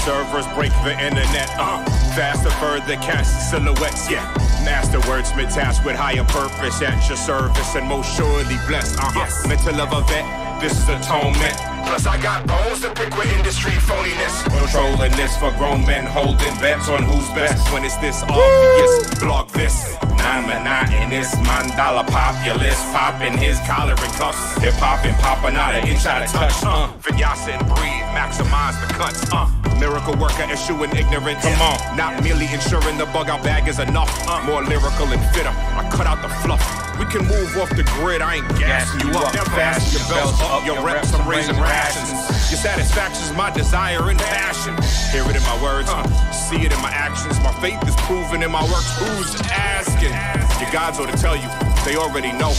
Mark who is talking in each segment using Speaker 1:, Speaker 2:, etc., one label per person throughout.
Speaker 1: servers break the internet. Faster, further, cast silhouettes. Yeah. Master wordsmith tasked with higher purpose at your service and most surely blessed. Yes. Mental of a vet, this is atonement. Plus I got bones to pick with industry phoniness. Controlling this for grown men holding bets on who's best. When it's this obvious, block this. I'm monotonous, mandala populist, popping his collar and cuffs. Hip hop and popping out an inch out of touch. Vinyasa and breathe, maximize the cuts. Miracle worker eschewing ignorance. Come on, not merely ensuring the bug out bag is enough. More lyrical and fitter. I cut out the fluff. We can move off the grid. I ain't gassing you up. Fast your belts up, your reps. I'm raising rations. Your satisfaction's my desire and passion. Hear it in my words, see it in my actions. My faith is proven in my works. Who's asking? Your gods ought to tell you. They already know.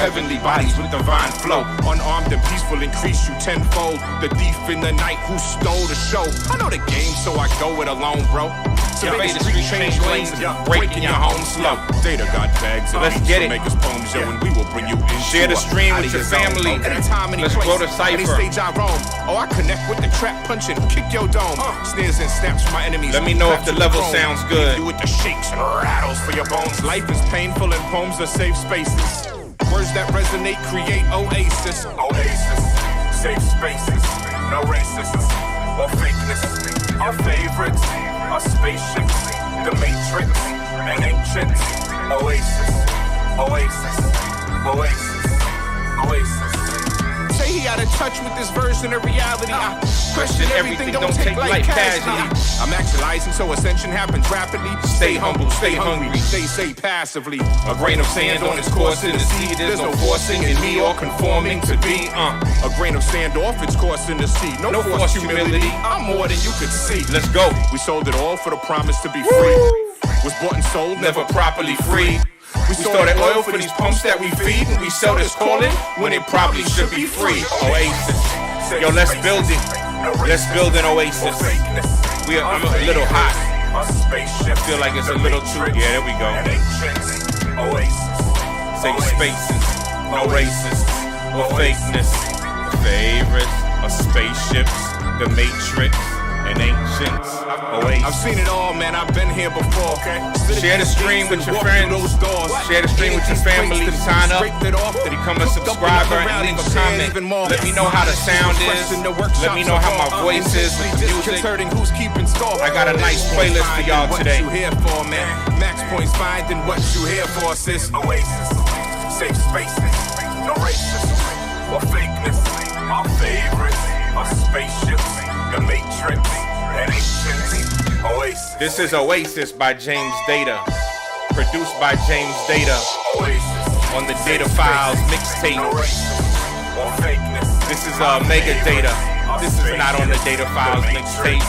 Speaker 1: Heavenly bodies with divine flow. Unarmed and peaceful increase you tenfold. The thief in the night who stole the show. I know the game, so I go it alone, bro. So make the street change lanes and breaking your home slow. Data got bags.
Speaker 2: Let's get it.
Speaker 1: Make us poems, yo, and we will bring you in.
Speaker 2: Share the stream with your family. Let's grow the cipher.
Speaker 1: Any stage I roam. Oh, I connect with the trap punch and kick your dome. Snares and snaps from my enemies.
Speaker 2: Let me know if the level sounds good.
Speaker 1: You with the shakes and rattles for your bones. Life is painful and poems are safe spaces. Words that resonate create oasis. Oasis, safe spaces, no racism or fakeness. Our favorites are spaceships, the matrix, and ancients. Oasis, oasis, oasis, oasis. Say he out of touch with this version of reality. I question everything, don't take life casually. I'm actualizing so ascension happens rapidly. Stay humble, stay hungry, stay passively. A grain of sand on its course in the sea. There's no forcing in me or conforming to be. A grain of sand off its course in the sea. No forced humility. I'm more than you could see.
Speaker 2: Let's go.
Speaker 1: We sold it all for the promise to be free. Was bought and sold, never properly free. We store that oil for these pumps that we feed, and we sell this calling when it probably should be free.
Speaker 2: Oasis. Yo, let's build it. Let's build an oasis. I'm a little hot. I feel like it's a little too. Yeah, there we go. Safe spaces, no racists or fakeness. The favorites are spaceships, the matrix, and ancients. Oasis.
Speaker 1: I've seen it all, man. I've been here before. Okay.
Speaker 2: Share the stream with your friends. Share the stream with your family. Sign up. Become a subscriber and leave a comment. Let me know how the sound is. Let me know how my voice is with the music. I got a nice playlist for y'all today.
Speaker 1: What you here for, man? Max points finding what you here for, sis. Oasis, safe spaces, no racism or fakeness. Our favorites are spaceships, the matrix, and ancients. Oasis.
Speaker 2: This is Oasis by James Data, produced by James Data on the Data Files mixtape. This is Mega Data. This is not on the Data Files mixtape.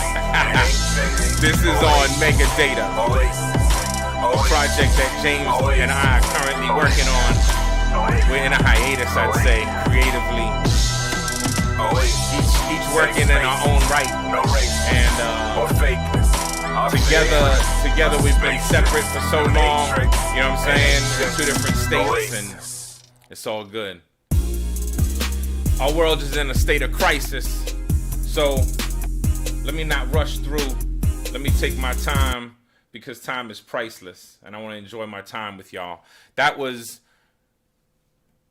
Speaker 2: This is on Mega Data, a project that James and I are currently working on. We're in a hiatus, I'd say, creatively. Each working in our own right, and together we've been separate for so long. You know what I'm saying? In two different states, and it's all good. Our world is in a state of crisis, so let me not rush through. Let me take my time, because time is priceless, and I want to enjoy my time with y'all. That was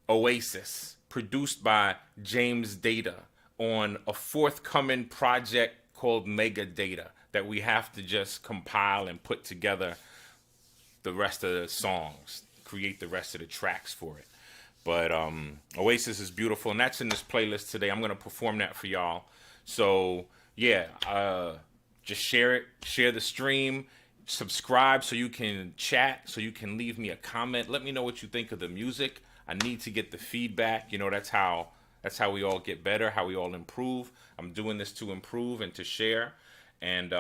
Speaker 2: Oasis, produced by James Data on a forthcoming project called Mega Data that we have to just compile and put together the rest of the songs, create the rest of the tracks for it. But Oasis is beautiful, and that's in this playlist today. I'm going to perform that for y'all. So, yeah, just share it, share the stream, subscribe so you can chat, so you can leave me a comment. Let me know what you think of the music. I need to get the feedback. You know, that's how we all get better, how we all improve. I'm doing this to improve and to share, and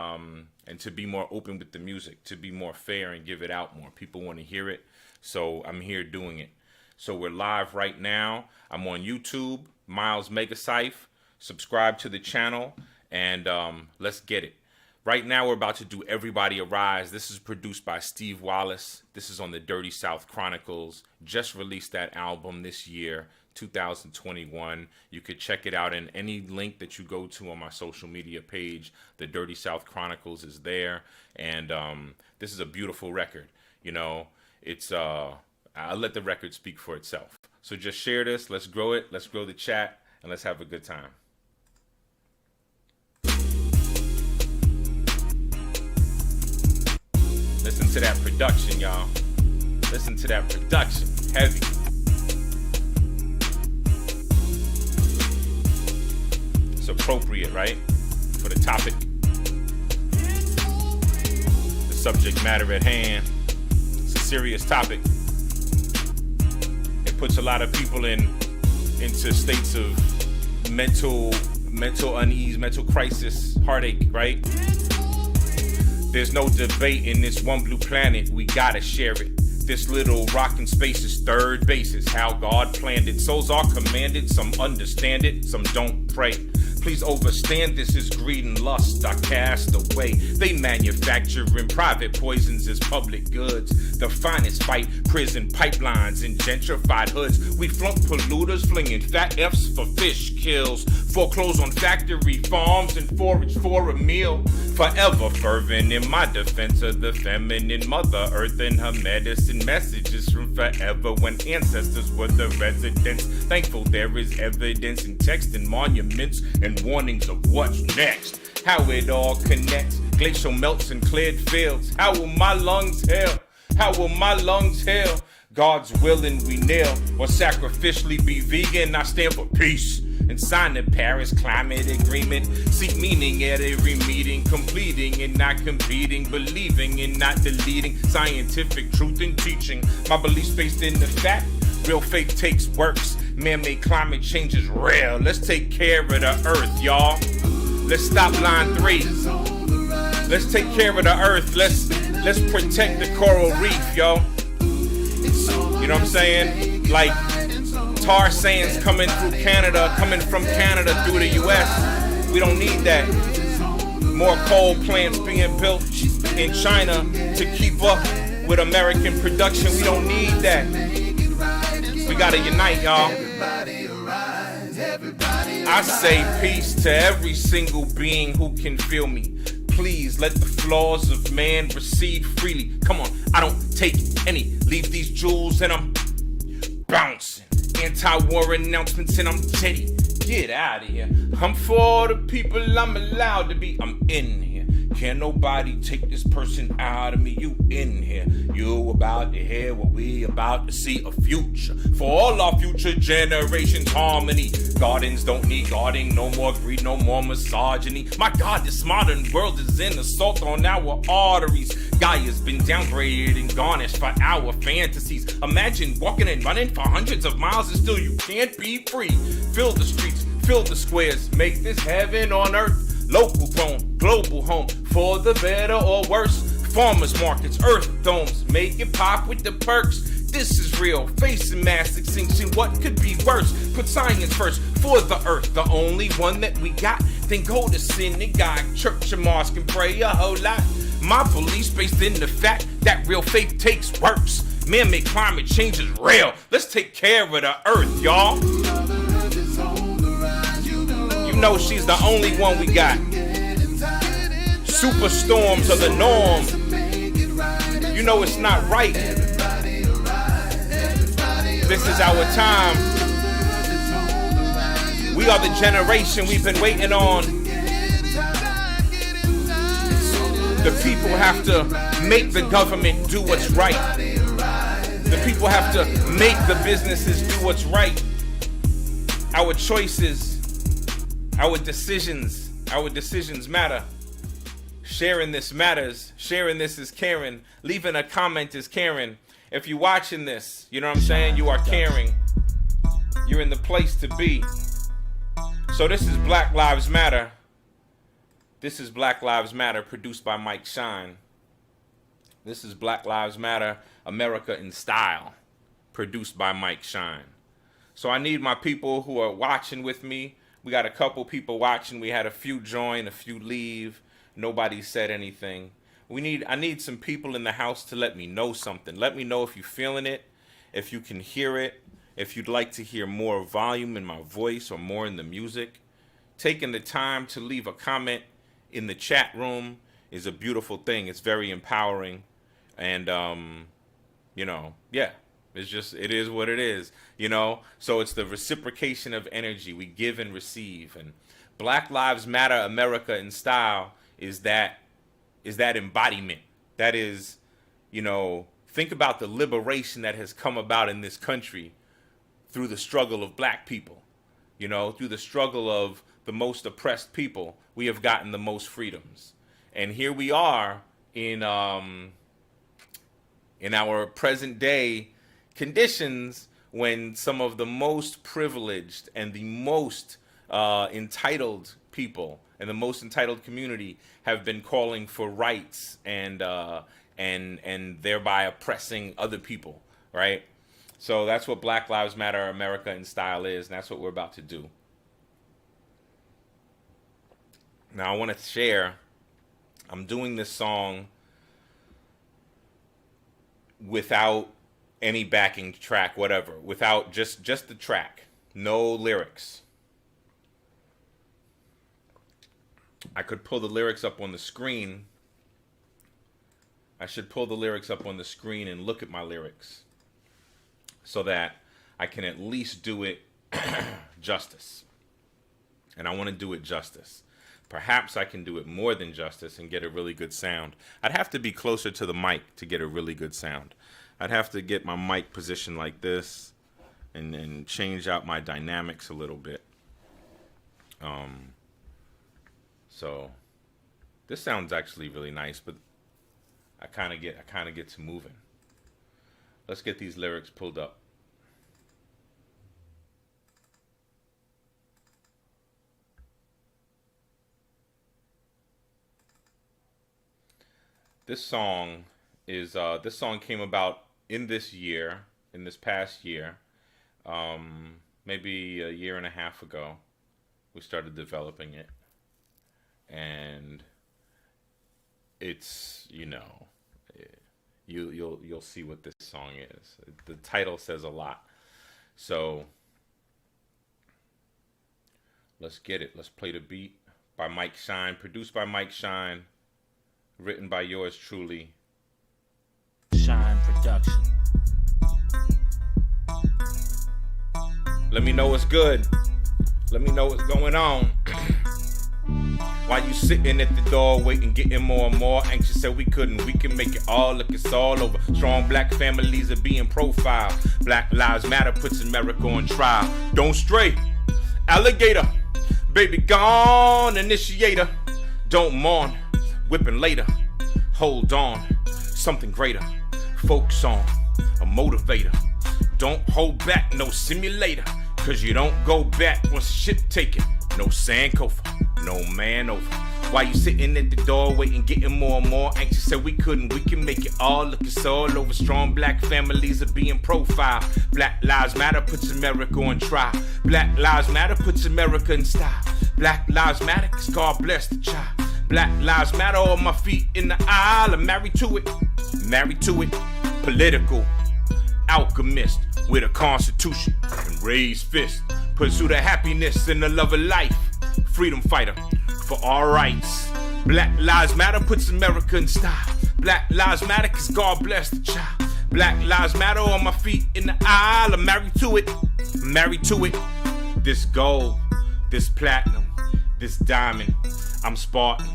Speaker 2: to be more open with the music, to be more fair and give it out more. People want to hear it, so I'm here doing it. So we're live right now. I'm on YouTube, Miles Megaciph. Subscribe to the channel, and let's get it. Right now, we're about to do Everybody Arise. This is produced by Steve Wallace. This is on the Dirty South Chronicles. Just released that album this year, 2021. You could check it out in any link that you go to on my social media page. The Dirty South Chronicles is there. And this is a beautiful record. You know, it's I'll let the record speak for itself. So just share this. Let's grow it. Let's grow the chat. And let's have a good time. Listen to that production, y'all. Listen to that production. Heavy. It's appropriate, right? For the topic. The subject matter at hand. It's a serious topic. It puts a lot of people into states of mental unease, mental crisis, heartache, right? There's no debate in this one blue planet, we gotta share it. This little rockin' space is third base, is how God planned it. Souls are commanded, some understand it, some don't pray. Please overstand this is greed and lust I cast away. They manufacturing private poisons as public goods. The finest fight prison pipelines in gentrified hoods. We flunk polluters flinging fat F's for fish kills. Foreclose on factory farms and forage for a meal. Forever fervent in my defense of the feminine Mother Earth and her medicine messages from forever when ancestors were the residents. Thankful there is evidence in text and monuments and warnings of what's next. How it all connects. Glacial melts and cleared fields. How will my lungs heal? How will my lungs heal? God's willing we kneel or sacrificially be vegan. I stand for peace and sign the Paris Climate Agreement. Seek meaning at every meeting, completing and not competing, believing and not deleting scientific truth and teaching. My beliefs based in the fact, real faith takes works. Man-made climate change is real. Let's take care of the earth, y'all. Let's stop line 3. Let's take care of the earth. Let's protect the coral reef, yo. You know what I'm saying? Like tar sands coming from Canada through the US. We don't need that. More coal plants being built in China to keep up with American production. We don't need that. We gotta unite, y'all. I say peace to every single being who can feel me. Please let the flaws of man recede freely. Come on, I don't take any. Leave these jewels and I'm bouncing. Anti-war announcements and I'm titty. Get out of here. I'm for the people I'm allowed to be. I'm in here. Can't nobody take this person out of me. You in here. You about to hear what we about to see. A future for all our future generations. Harmony. Gardens don't need guarding. No more greed, no more misogyny. My God, this modern world is in assault on our arteries. Gaia's been downgraded and garnished for our fantasies. Imagine walking and running for hundreds of miles and still you can't be free. Fill the streets, fill the squares, make this heaven on earth. Local grown, global home, for the better or worse. Farmers markets, earth domes, make it pop with the perks. This is real, facing mass extinction, what could be worse? Put science first, for the earth, the only one that we got. Then go to synagogue, church and mosque and pray a whole lot. My beliefs based in the fact that real faith takes works. Man-made climate change is real. Let's take care of the earth, y'all. You know she's the only one we got. Superstorms are the norm. You know it's not right. This is our time. We are the generation we've been waiting on. The people have to make the government do what's right. The people have to make the businesses do what's right. Our choices, our decisions matter. Sharing this matters. Sharing this is caring. Leaving a comment is caring. If you're watching this, you know what I'm saying? You are caring. You're in the place to be. So this is Black Lives Matter. This is Black Lives Matter, produced by Mike Shine. This is Black Lives Matter, America in Style, produced by Mike Shine. So I need my people who are watching with me. We got a couple people watching. We had a few join, a few leave. Nobody said anything. I need some people in the house to let me know something. Let me know if you're feeling it, if you can hear it, if you'd like to hear more volume in my voice or more in the music. Taking the time to leave a comment in the chat room is a beautiful thing. It's very empowering. And, it is what it is, So it's the reciprocation of energy. We give and receive. And Black Lives Matter, America in Style is that embodiment. That is, think about the liberation that has come about in this country through the struggle of black people, through the struggle of the most oppressed people. We have gotten the most freedoms. And here we are in our present day conditions when some of the most privileged and the most entitled people and the most entitled community have been calling for rights and thereby oppressing other people, right? So that's what Black Lives Matter America in Style is, and that's what we're about to do. Now I want to share, I'm doing this song without any backing track, whatever, without just the track, no lyrics. I could pull the lyrics up on the screen. I should pull the lyrics up on the screen and look at my lyrics so that I can at least do it justice. And I want to do it justice. Perhaps I can do it more than justice and get a really good sound. I'd have to be closer to the mic to get a really good sound. I'd have to get my mic positioned like this and change out my dynamics a little bit. So this sounds actually really nice, but I kind of get to moving. Let's get these lyrics pulled up. This song came about in this past year, maybe a year and a half ago. We started developing it, and it's you'll see what this song is. The title says a lot. So let's get it. Let's play the beat by Mike Shine, produced by Mike Shine. Written by yours truly.
Speaker 3: Shine Production.
Speaker 2: Let me know what's good. Let me know what's going on. While you sitting at the door waiting, getting more and more anxious, said we couldn't. We can make it all. Look, it's all over. Strong black families are being profiled. Black Lives Matter puts America on trial. Don't stray. Alligator. Baby gone. Initiator. Don't mourn. Whipping later, hold on, something greater, folk song, a motivator. Don't hold back, no simulator, cause you don't go back once ship taken. No Sankofa, no man over. While you sitting at the door waiting, getting more and more anxious, said we couldn't, we can make it all. Look, it's all over. Strong black families are being profiled. Black Lives Matter puts America on trial. Black Lives Matter puts America in style. Black Lives Matter, cause God bless the child. Black Lives Matter on my feet in the aisle. I'm married to it. Political alchemist with a constitution and raised fist. Pursue the happiness and the love of life. Freedom fighter for our rights. Black Lives Matter puts America in style. Black Lives Matter cause God bless the child. Black Lives Matter on my feet in the aisle. I'm married to it. This gold, this platinum, this diamond. I'm Spartan,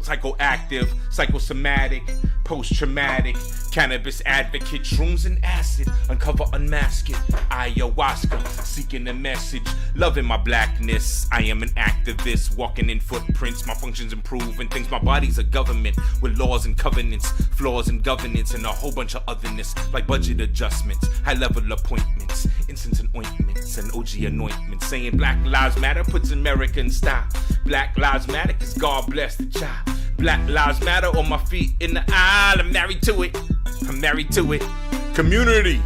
Speaker 2: psychoactive, psychosomatic, post-traumatic, cannabis advocate, shrooms and acid, uncover, unmask it, ayahuasca, seeking a message, loving my blackness. I am an activist, walking in footprints, my functions improving things. My body's a government with laws and covenants, flaws in governance, and a whole bunch of otherness, like budget adjustments, high-level appointments, incense and ointments, and OG anointments, saying Black Lives Matter puts America in style. Black Lives Matter cause God bless the child. Black Lives Matter on my feet in the aisle. I'm married to it. Community,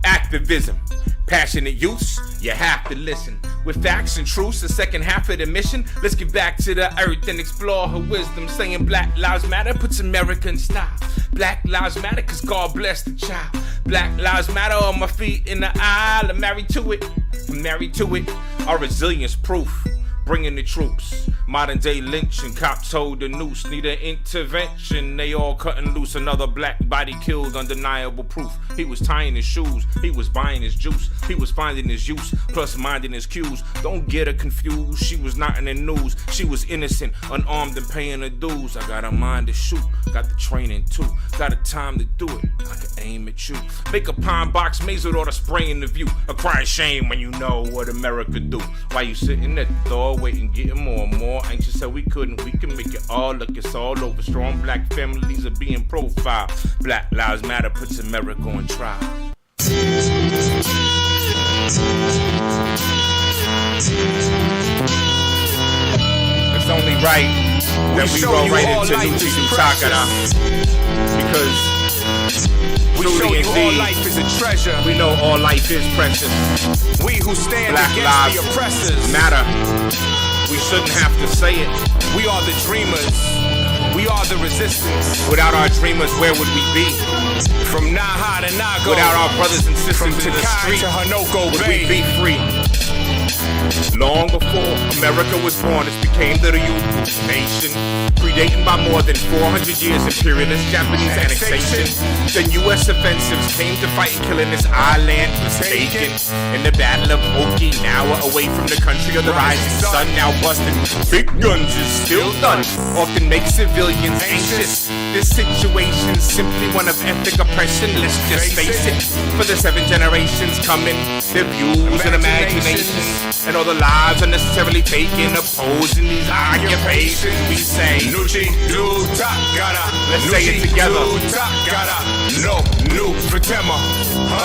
Speaker 2: activism, passionate use, you have to listen. with facts and truths. The second half of the mission, let's get back to the earth and explore her wisdom. Saying Black Lives Matter puts America in style. Black Lives Matter cause God bless the child. Black Lives Matter on my feet in the aisle. I'm married to it, I'm married to it. Our resilience proof, bringing the troops. Modern day lynching, cops hold the noose. Need an intervention, they all cutting loose. Another black body killed, undeniable proof. He was tying his shoes, he was buying his juice. He was finding his use, plus minding his cues. Don't get her confused, she was not in the news. She was innocent, unarmed and paying her dues. I got a mind to shoot, got the training too. Got a time to do it, I can aim at you. Make a pine box maze with all the spray in the view. A cry of shame when you know what America do. Why you sitting at the door waiting, getting more and more anxious that we couldn't, we can make it all. Look, it's all over. Strong black families are being profiled. Black Lives Matter puts America on trial. It's only right that we roll right into Nuchi Dutakara, because truly indeed, life is a treasure. We know all life is precious. We who stand Black against the oppressors matter. We shouldn't have to say it. We are the dreamers. We are the resistance. Without our dreamers, where would we be? From Naha to Nago. Without our brothers and sisters in the street, to Hanoko would we be free? Long before America was born, it became the Ryukyu nation, predating by more than 400 years imperialist Japanese annexation. The U.S. offensives came to fight and killing this island was taken. In the Battle of Okinawa, away from the country of the rising sun, now busting big guns is still done, often make civilians anxious. This situation's simply one of ethnic oppression, let's just face it. For the 7 generations coming, their views and imaginations, and all the lives unnecessarily taken, opposing these occupations. We say, Nuchi Dutakara. Let's say it together. No new Pratema.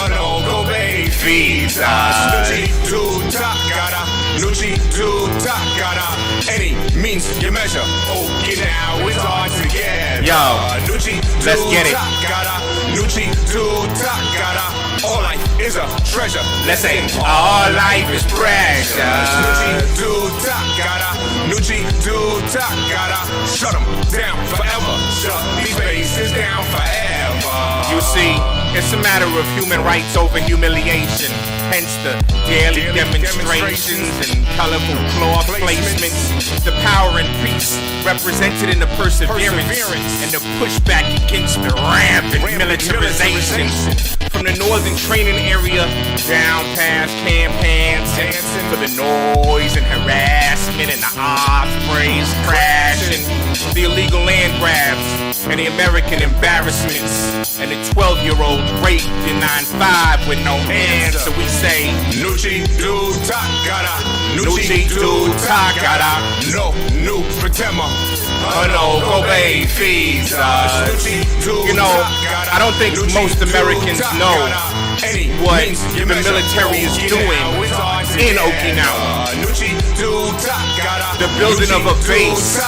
Speaker 2: No go baby. Nuchi Dutakara. Nuchi Dutakara. Any means you measure. Okay, now it's all together. Yo, Nuchi let's get it. Nuchi Dutakara. All life is a treasure. Let's say all life is precious. Nuchi Dutakara. Nuchi Dutakara. Shut them down forever. Shut these faces down forever. You see, it's a matter of human rights over humiliation. Hence the daily demonstrations and colorful cloth placements. The power and peace represented in the perseverance and the pushback against the rampant militarization. From the northern training area down past campaigns, dancing for the noise and harassment and the ospreys crashing, the illegal land grabs and the American embarrassments, and the 12-year-old raped in 9/5 with no hands. So we say, Nuchi Dutakara, Nuchi Dutakara, no new Pratema, no go baby. You know, I don't think most Americans know what the military is doing in Okinawa. The building of a base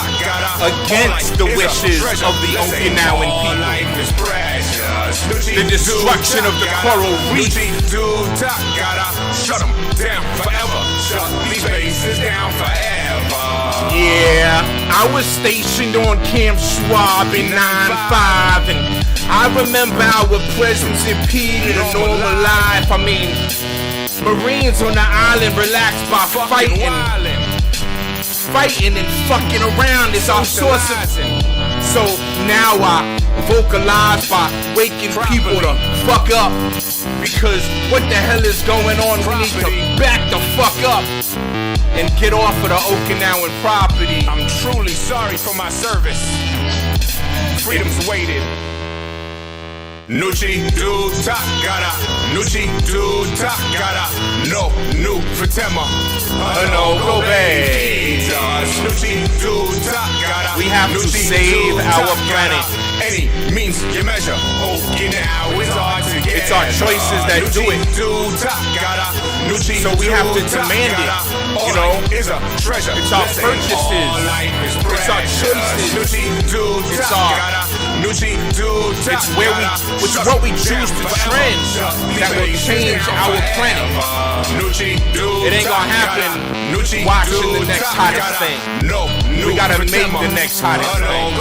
Speaker 2: against the wishes of the Okinawan people. The destruction of the coral reef. Shut them down forever. Shut these bases down forever. Yeah, I was stationed on Camp Schwab in 9/5, and I remember our presence impeded a normal life. I mean, Marines on the island relaxed by fighting and fucking around is our source of. So now I vocalize by waking people to fuck up, because what the hell is going on? We need to back the fuck up and get off of the Okinawan property. I'm truly sorry for my service. Freedom's waited. Nuchi Dutakara, Nuchi Dutakara, no new Pratema, no go baby. Nuchi Dutakara. We have to save our planet. Any means you measure. Okinawa is our together. It's our choices that do it. So we have to demand it. You know, it's our purchases. It's our choices. It's where we, it's what we choose to trend that will change our planet. It ain't gonna happen watching the next hottest thing. We gotta make the next hottest thing.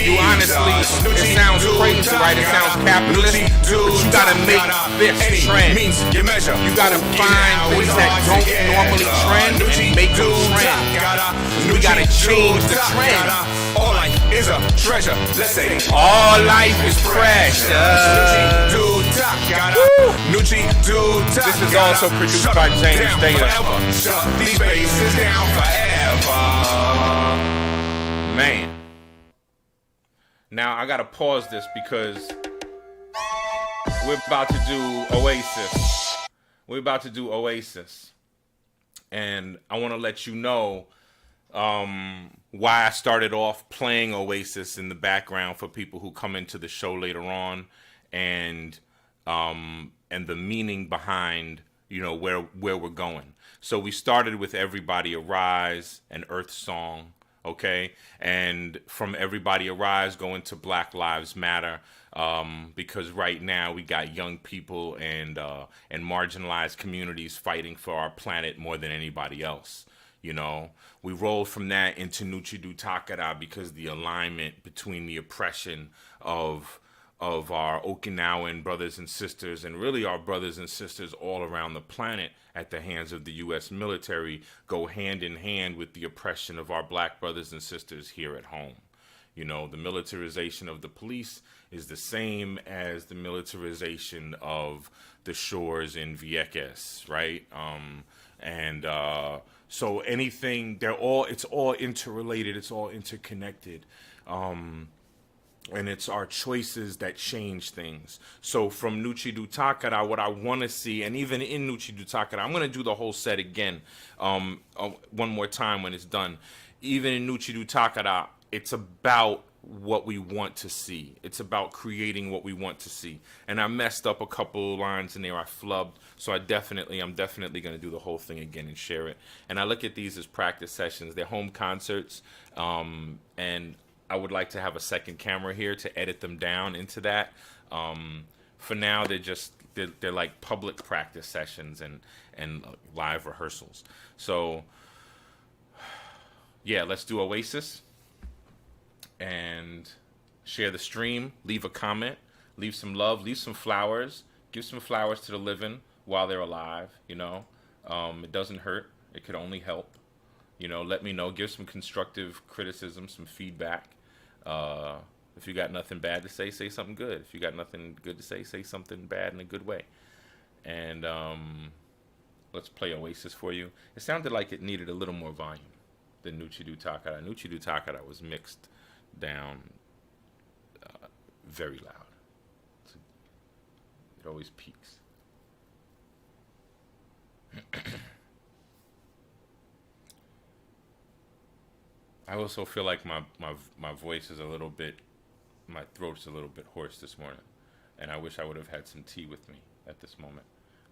Speaker 2: You honestly, it sounds crazy, right? It sounds capitalist, but you gotta make this trend. You gotta find things that don't normally trend and make them trend. We gotta change the trend.
Speaker 1: All life is a treasure. Let's say
Speaker 2: all life is precious. This is also produced by James Data.
Speaker 1: These spaces down forever.
Speaker 2: Man. Now I gotta pause this because we're about to do Oasis. We're about to do Oasis. And I want to let you know why I started off playing Oasis in the background for people who come into the show later on, and the meaning behind, you know, where we're going. So we started with Everybody Arise, an Earth song, okay? And from Everybody Arise going to Black Lives Matter, because right now we got young people and marginalized communities fighting for our planet more than anybody else. You know, we rolled from that into Nuchidu Takara because the alignment between the oppression of our Okinawan brothers and sisters, and really our brothers and sisters all around the planet at the hands of the U.S. military, go hand in hand with the oppression of our black brothers and sisters here at home. You know, the militarization of the police is the same as the militarization of the shores in Vieques, right? So anything, it's all interrelated, it's all interconnected. And it's our choices that change things. So from Nuchidu Takara, what I want to see, and even in Nuchidu Takara, I'm going to do the whole set again one more time when it's done. Even in Nuchidu Takara, it's about what we want to see. It's about creating what we want to see. And I messed up a couple lines in there. I flubbed. So I'm definitely going to do the whole thing again and share it. And I look at these as practice sessions. They're home concerts. And I would like to have a second camera here to edit them down into that. For now, they're like public practice sessions and live rehearsals. So yeah, let's do Oasis. And share the stream, leave a comment, leave some love, leave some flowers, give some flowers to the living while they're alive, you know. It doesn't hurt, it could only help. You know, let me know, give some constructive criticism, some feedback. If you got nothing bad to say something good. If you got nothing good to say something bad in a good way. And let's play Oasis for you. It sounded like it needed a little more volume than Nuchidu Takara. Nuchidu Takara was mixed down very loud. It always peaks. I also feel like my voice is a little bit, my throat's a little bit hoarse this morning, and I wish I would have had some tea with me at this moment.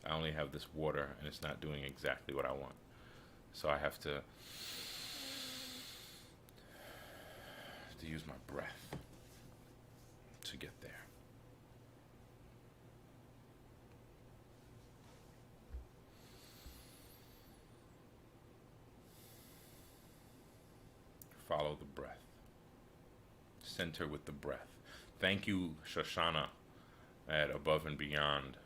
Speaker 2: I only have this water, and it's not doing exactly what I want. So I have to use my breath to get there. Follow the breath. Center with the breath. Thank you, Shoshana, at Above and Beyond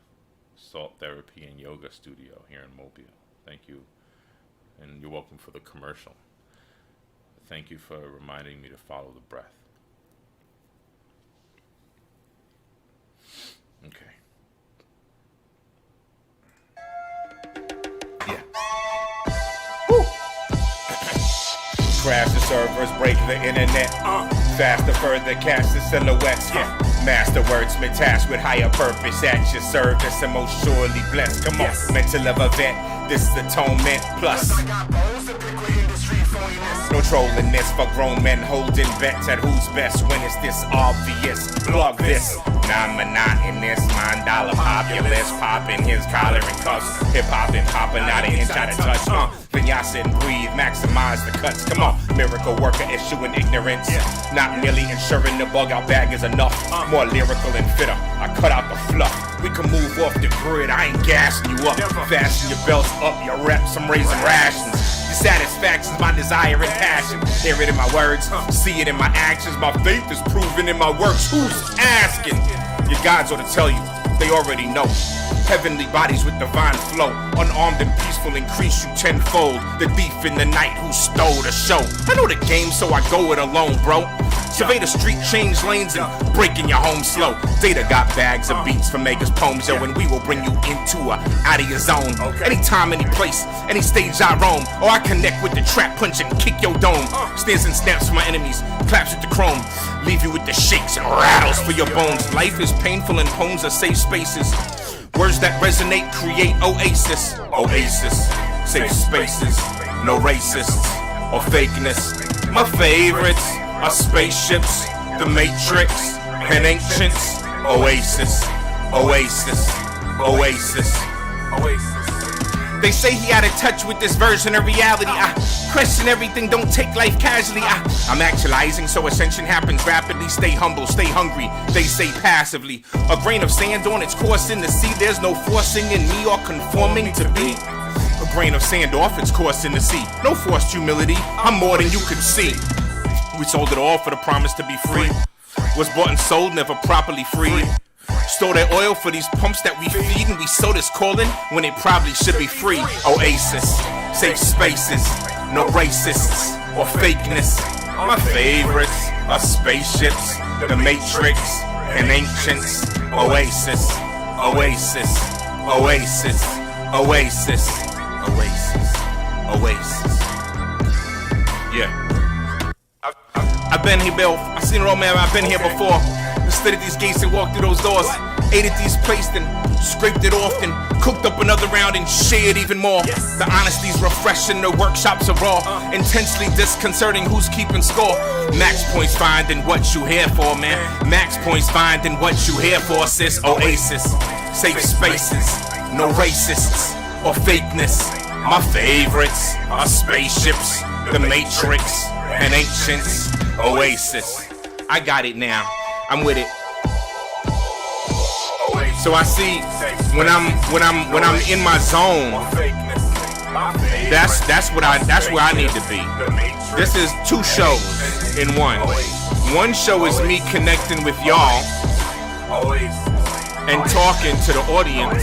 Speaker 2: Salt Therapy and Yoga Studio here in Mobile. Thank you. And you're welcome for the commercial. Thank you for reminding me to follow the breath. Okay. Yeah. Woo. Crash the servers, break the internet. Faster, further, catch the silhouettes. Yeah. Master wordsmith tasked with higher purpose at your service and most surely blessed. Come on, mental of a vet. This is atonement plus. No trolling this for grown men holding bets at who's best when it's this obvious. Plug this, non-monotonous, mind dollar populist, popping his collar and cuffs. Hip hop and popping out an inch out of touch. Vinyasa and breathe, maximize the cuts. Come on, miracle worker issuing ignorance. Not merely ensuring the bug out bag is enough. More lyrical and fitter. I cut out the fluff. We can move off the grid. I ain't gassing you up. Fasten your belts up, your reps. I'm raising rations. Your satisfaction's my desire and passion. Hear it in my words, see it in my actions. My faith is proven in my works. Who's asking? Your gods ought to tell you. They already know. Heavenly bodies with divine flow. Unarmed and peaceful increase you tenfold. The thief in the night who stole the show. I know the game, so I go it alone, bro. Survey the street, change lanes, and breaking your home slow. Data got bags of beats from Mega's poems, yo, and we will bring you into out of your zone. Anytime, any place, any stage I roam. Or I connect with the trap, punch and kick your dome. Stance and snaps for my enemies, claps with the chrome. Leave you with the shakes and rattles for your bones. Life is painful and poems are safe spaces. Words that resonate create oasis. Oasis, safe spaces, no racists or fakeness. My favorites are spaceships, the Matrix, and ancients. Oasis, oasis, oasis, oasis. They say he out of touch with this version of reality. I question everything, don't take life casually. I'm actualizing, so ascension happens rapidly. Stay humble, stay hungry, they say passively. A grain of sand on its course in the sea. There's no forcing in me or conforming to be. A grain of sand off its course in the sea. No forced humility, I'm more than you can see. We sold it all for the promise to be free. Was bought and sold, never properly freed. Stole their oil for these pumps that we feed, and we sold this calling when it probably should be free. Oasis, safe spaces, no racists or fakeness. My favorites are spaceships, the Matrix, and ancients. Oasis, oasis, oasis, oasis, oasis, oasis. Yeah. I've been here, Bill. I've seen it all, man. I've been here before. Stood at these gates and walked through those doors. Ate at these places and scraped it off and cooked up another round and shared even more. The honesty's refreshing, the workshops are raw. Intensely disconcerting, who's keeping score? Max points finding what you here for, man. Max points finding what you here for, sis. Oasis, safe spaces, no racists or fakeness. My favorites are spaceships, the Matrix, and ancients. Oasis. I got it now. I'm with it. So I see when I'm in my zone, that's where I need to be. This is two shows in one. One show is me connecting with y'all and talking to the audience,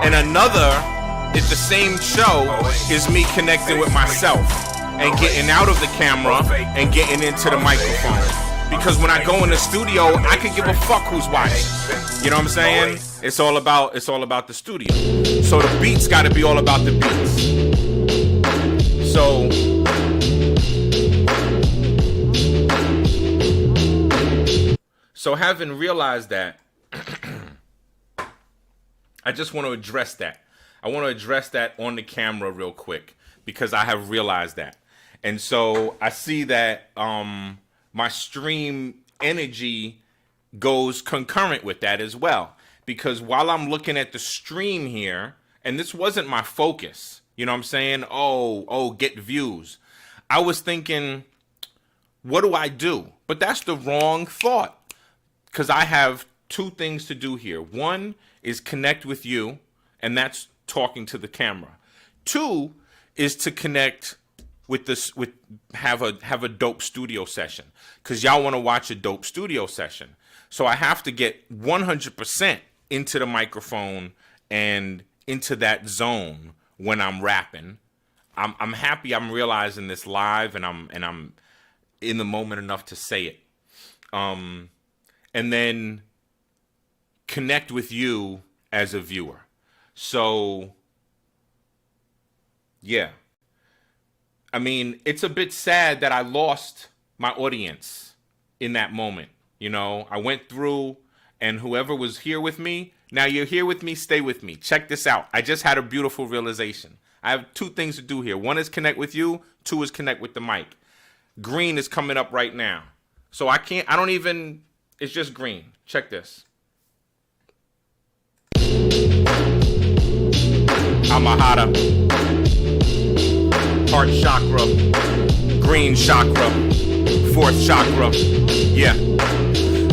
Speaker 2: and another is the same show is me connecting with myself and getting out of the camera and getting into the microphone. Because when I go in the studio, I can give a fuck who's watching. You know what I'm saying? It's all about the studio. So the beats gotta be all about the beats. So having realized that, I just want to address that. I want to address that on the camera real quick because I have realized that. And so I see that my stream energy goes concurrent with that as well. Because while I'm looking at the stream here, and this wasn't my focus, you know what I'm saying? Oh, get views. I was thinking, what do I do? But that's the wrong thought. Because I have two things to do here. One is connect with you, and that's talking to the camera. Two is to connect with this, with have a dope studio session, because y'all want to watch a dope studio session. So I have to get 100% into the microphone and into that zone when I'm rapping. I'm happy I'm realizing this live, and I'm in the moment enough to say it. And then connect with you as a viewer. So yeah. I mean, it's a bit sad that I lost my audience in that moment. You know, I went through, and whoever was here with me, Now you're here with me, stay with me. Check this out. I just had a beautiful realization. I have two things to do here. One is connect with you. Two is connect with the mic. Green is coming up right now. So it's just green. Check this. Amahata. Heart chakra. Green chakra. Fourth chakra. Yeah.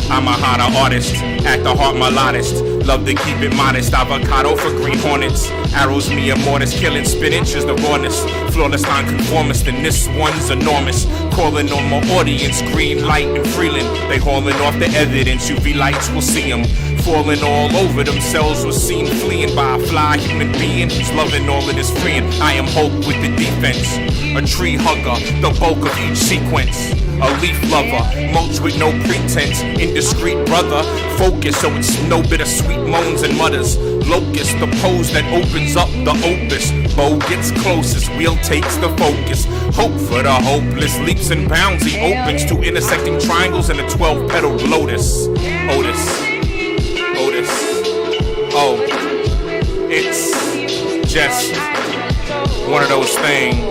Speaker 2: Amahata artist. At the heart melodist. Love to keep it modest. Avocado for green hornets. Arrows me a mortis. Killing spinach is the rawness. Flawless non-conformist. And this one's enormous. Calling on my audience. Green light and Freeland. They hauling off the evidence. UV lights will see them. Falling all over themselves was seen fleeing by a fly human being who's loving all of this freeing. I am hope with the defense. A tree hugger. The bulk of each sequence. A leaf lover. Mulch with no pretense. Indiscreet brother. Focus so it's no bittersweet moans and mutters. Locust, the pose that opens up the opus. Bow gets closest, wheel takes the focus. Hope for the hopeless, leaps and bounds he opens to intersecting triangles in a 12-petal lotus. Otis. Oh, it's just one of those things.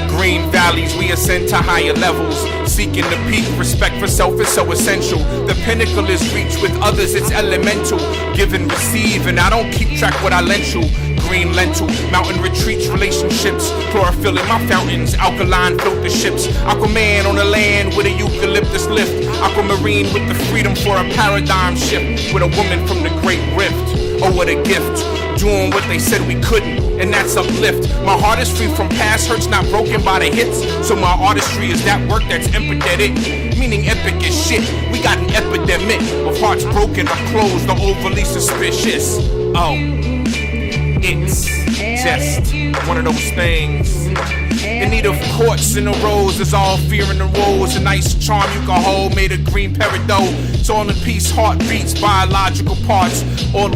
Speaker 2: Green valleys, we ascend to higher levels. Seeking the peak, respect for self is so essential. The pinnacle is reached with others, it's elemental. Give and receive, and I don't keep track what I lent you. Green lentil, mountain retreats, relationships. Chlorophyll in my fountains, alkaline filter ships. Aquaman on the land with a eucalyptus lift. Aquamarine with the freedom for a paradigm shift. With a woman from the Great Rift. Oh, what a gift. Doing what they said we couldn't, and that's uplift. My heart is free from past hurts, not broken by the hits. So my artistry is that work that's empathetic, meaning epic as shit. We got an epidemic of hearts broken or closed or overly suspicious. Oh, it's just one of those things. In need of courts in a rose, there's all fear in the rose. A nice charm you can hold, made of green peridot. It's all in peace, heartbeats, biological parts, all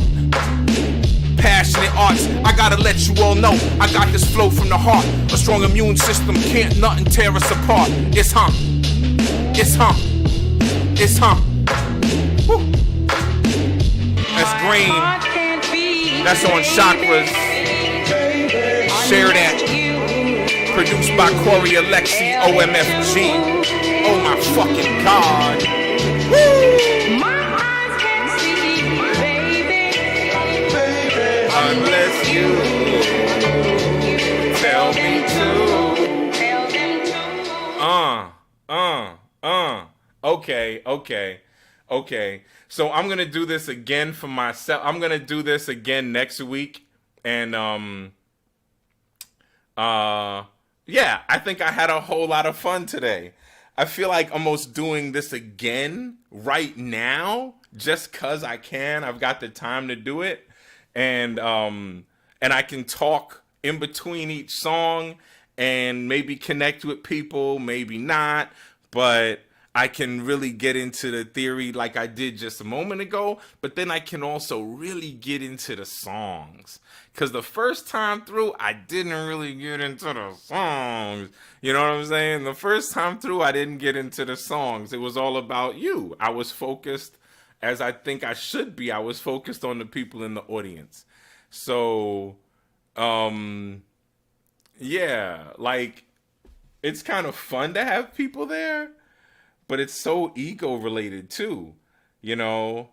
Speaker 2: passionate arts. I gotta let you all know I got this flow from the heart. A strong immune system can't nothing tear us apart. It's hump. It's hump. It's hump. Woo. That's green. That's on chakras. Share that. Produced by Corey Alexi, OMFG. Oh my fucking God. Woo. Unless you tell me to. Okay. So I'm gonna do this again for myself. I'm gonna do this again next week, and yeah, I think I had a whole lot of fun today. I feel like almost doing this again right now, just cause I can. I've got the time to do it. And I can talk in between each song and maybe connect with people, maybe not, but I can really get into the theory like I did just a moment ago, but then I can also really get into the songs. Because the first time through, I didn't really get into the songs. You know what I'm saying? The first time through, I didn't get into the songs. It was all about you. I was focused, as I think I should be, I was focused on the people in the audience. So, yeah, like, it's kind of fun to have people there, but it's so ego related too, you know?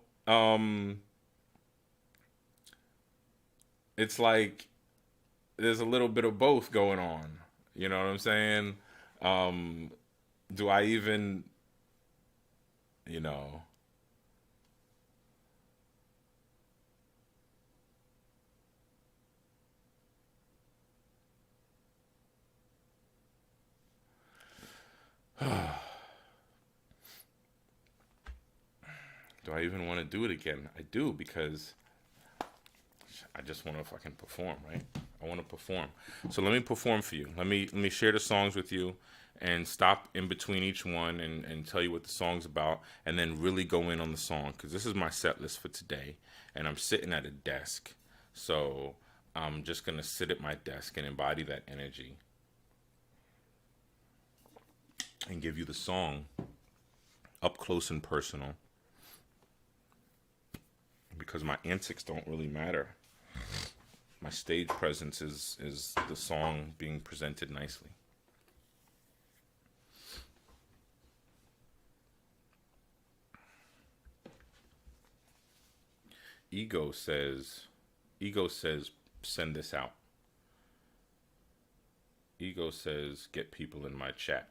Speaker 2: It's like, there's a little bit of both going on, you know what I'm saying? Do I even, you know... Do I even want to do it again? I do, because I just want to fucking perform, right? I want to perform. So let me perform for you. Let me share the songs with you and stop in between each one and tell you what the song's about, and then really go in on the song, because this is my set list for today, and I'm sitting at a desk. So I'm just going to sit at my desk and embody that energy and give you the song up close and personal. because my antics don't really matter. My stage presence is the song being presented nicely. Ego says, send this out. Ego says, get people in my chat.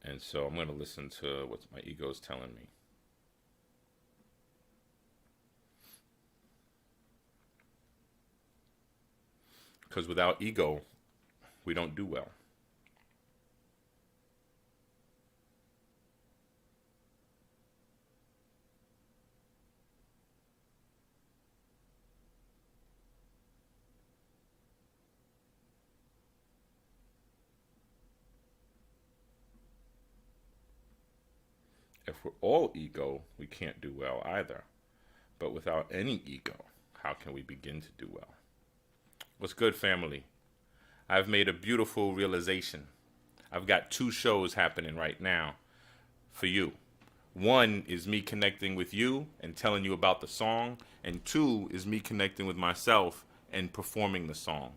Speaker 2: And so I'm going to listen to what my ego is telling me. Because without ego, we don't do well. If we're all ego, we can't do well either. But without any ego, how can we begin to do well? What's good, family? I've made a beautiful realization. I've got 2 shows happening right now for you. One is me connecting with you and telling you about the song, and 2 is me connecting with myself and performing the song.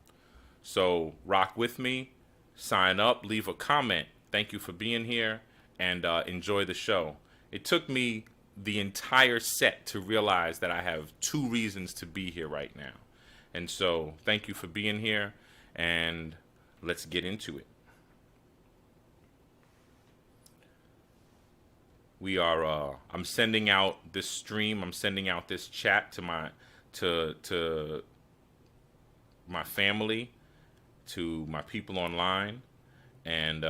Speaker 2: So rock with me, sign up, leave a comment. Thank you for being here, and enjoy the show. It took me the entire set to realize that I have 2 reasons to be here right now. And so thank you for being here, and let's get into it. We are I'm sending out this stream, I'm sending out this chat to my family, to my people online, and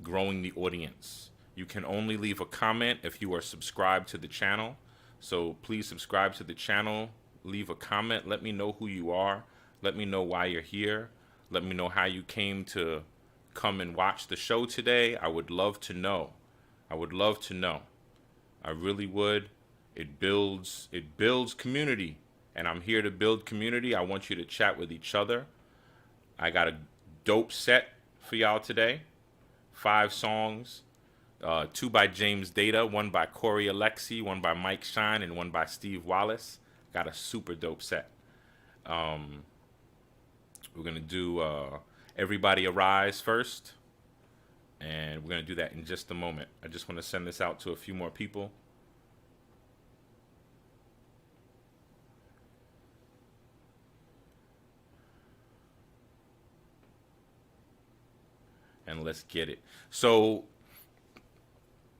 Speaker 2: growing the audience. You can only leave a comment if you are subscribed to the channel. So please subscribe to the channel. Leave a comment. Let me know who you are. Let me know why you're here. Let me know how you came to come and watch the show today. I would love to know. I would love to know. I really would. It builds community, and I'm here to build community. I want you to chat with each other. I got a dope set for y'all today. 5 songs, 2 by James Data, 1 by Corey Alexi, 1 by Mike Shine, and 1 by Steve Wallace. Got a super dope set. We're going to do Everybody Arise first. And we're going to do that in just a moment. I just want to send this out to a few more people. And let's get it. So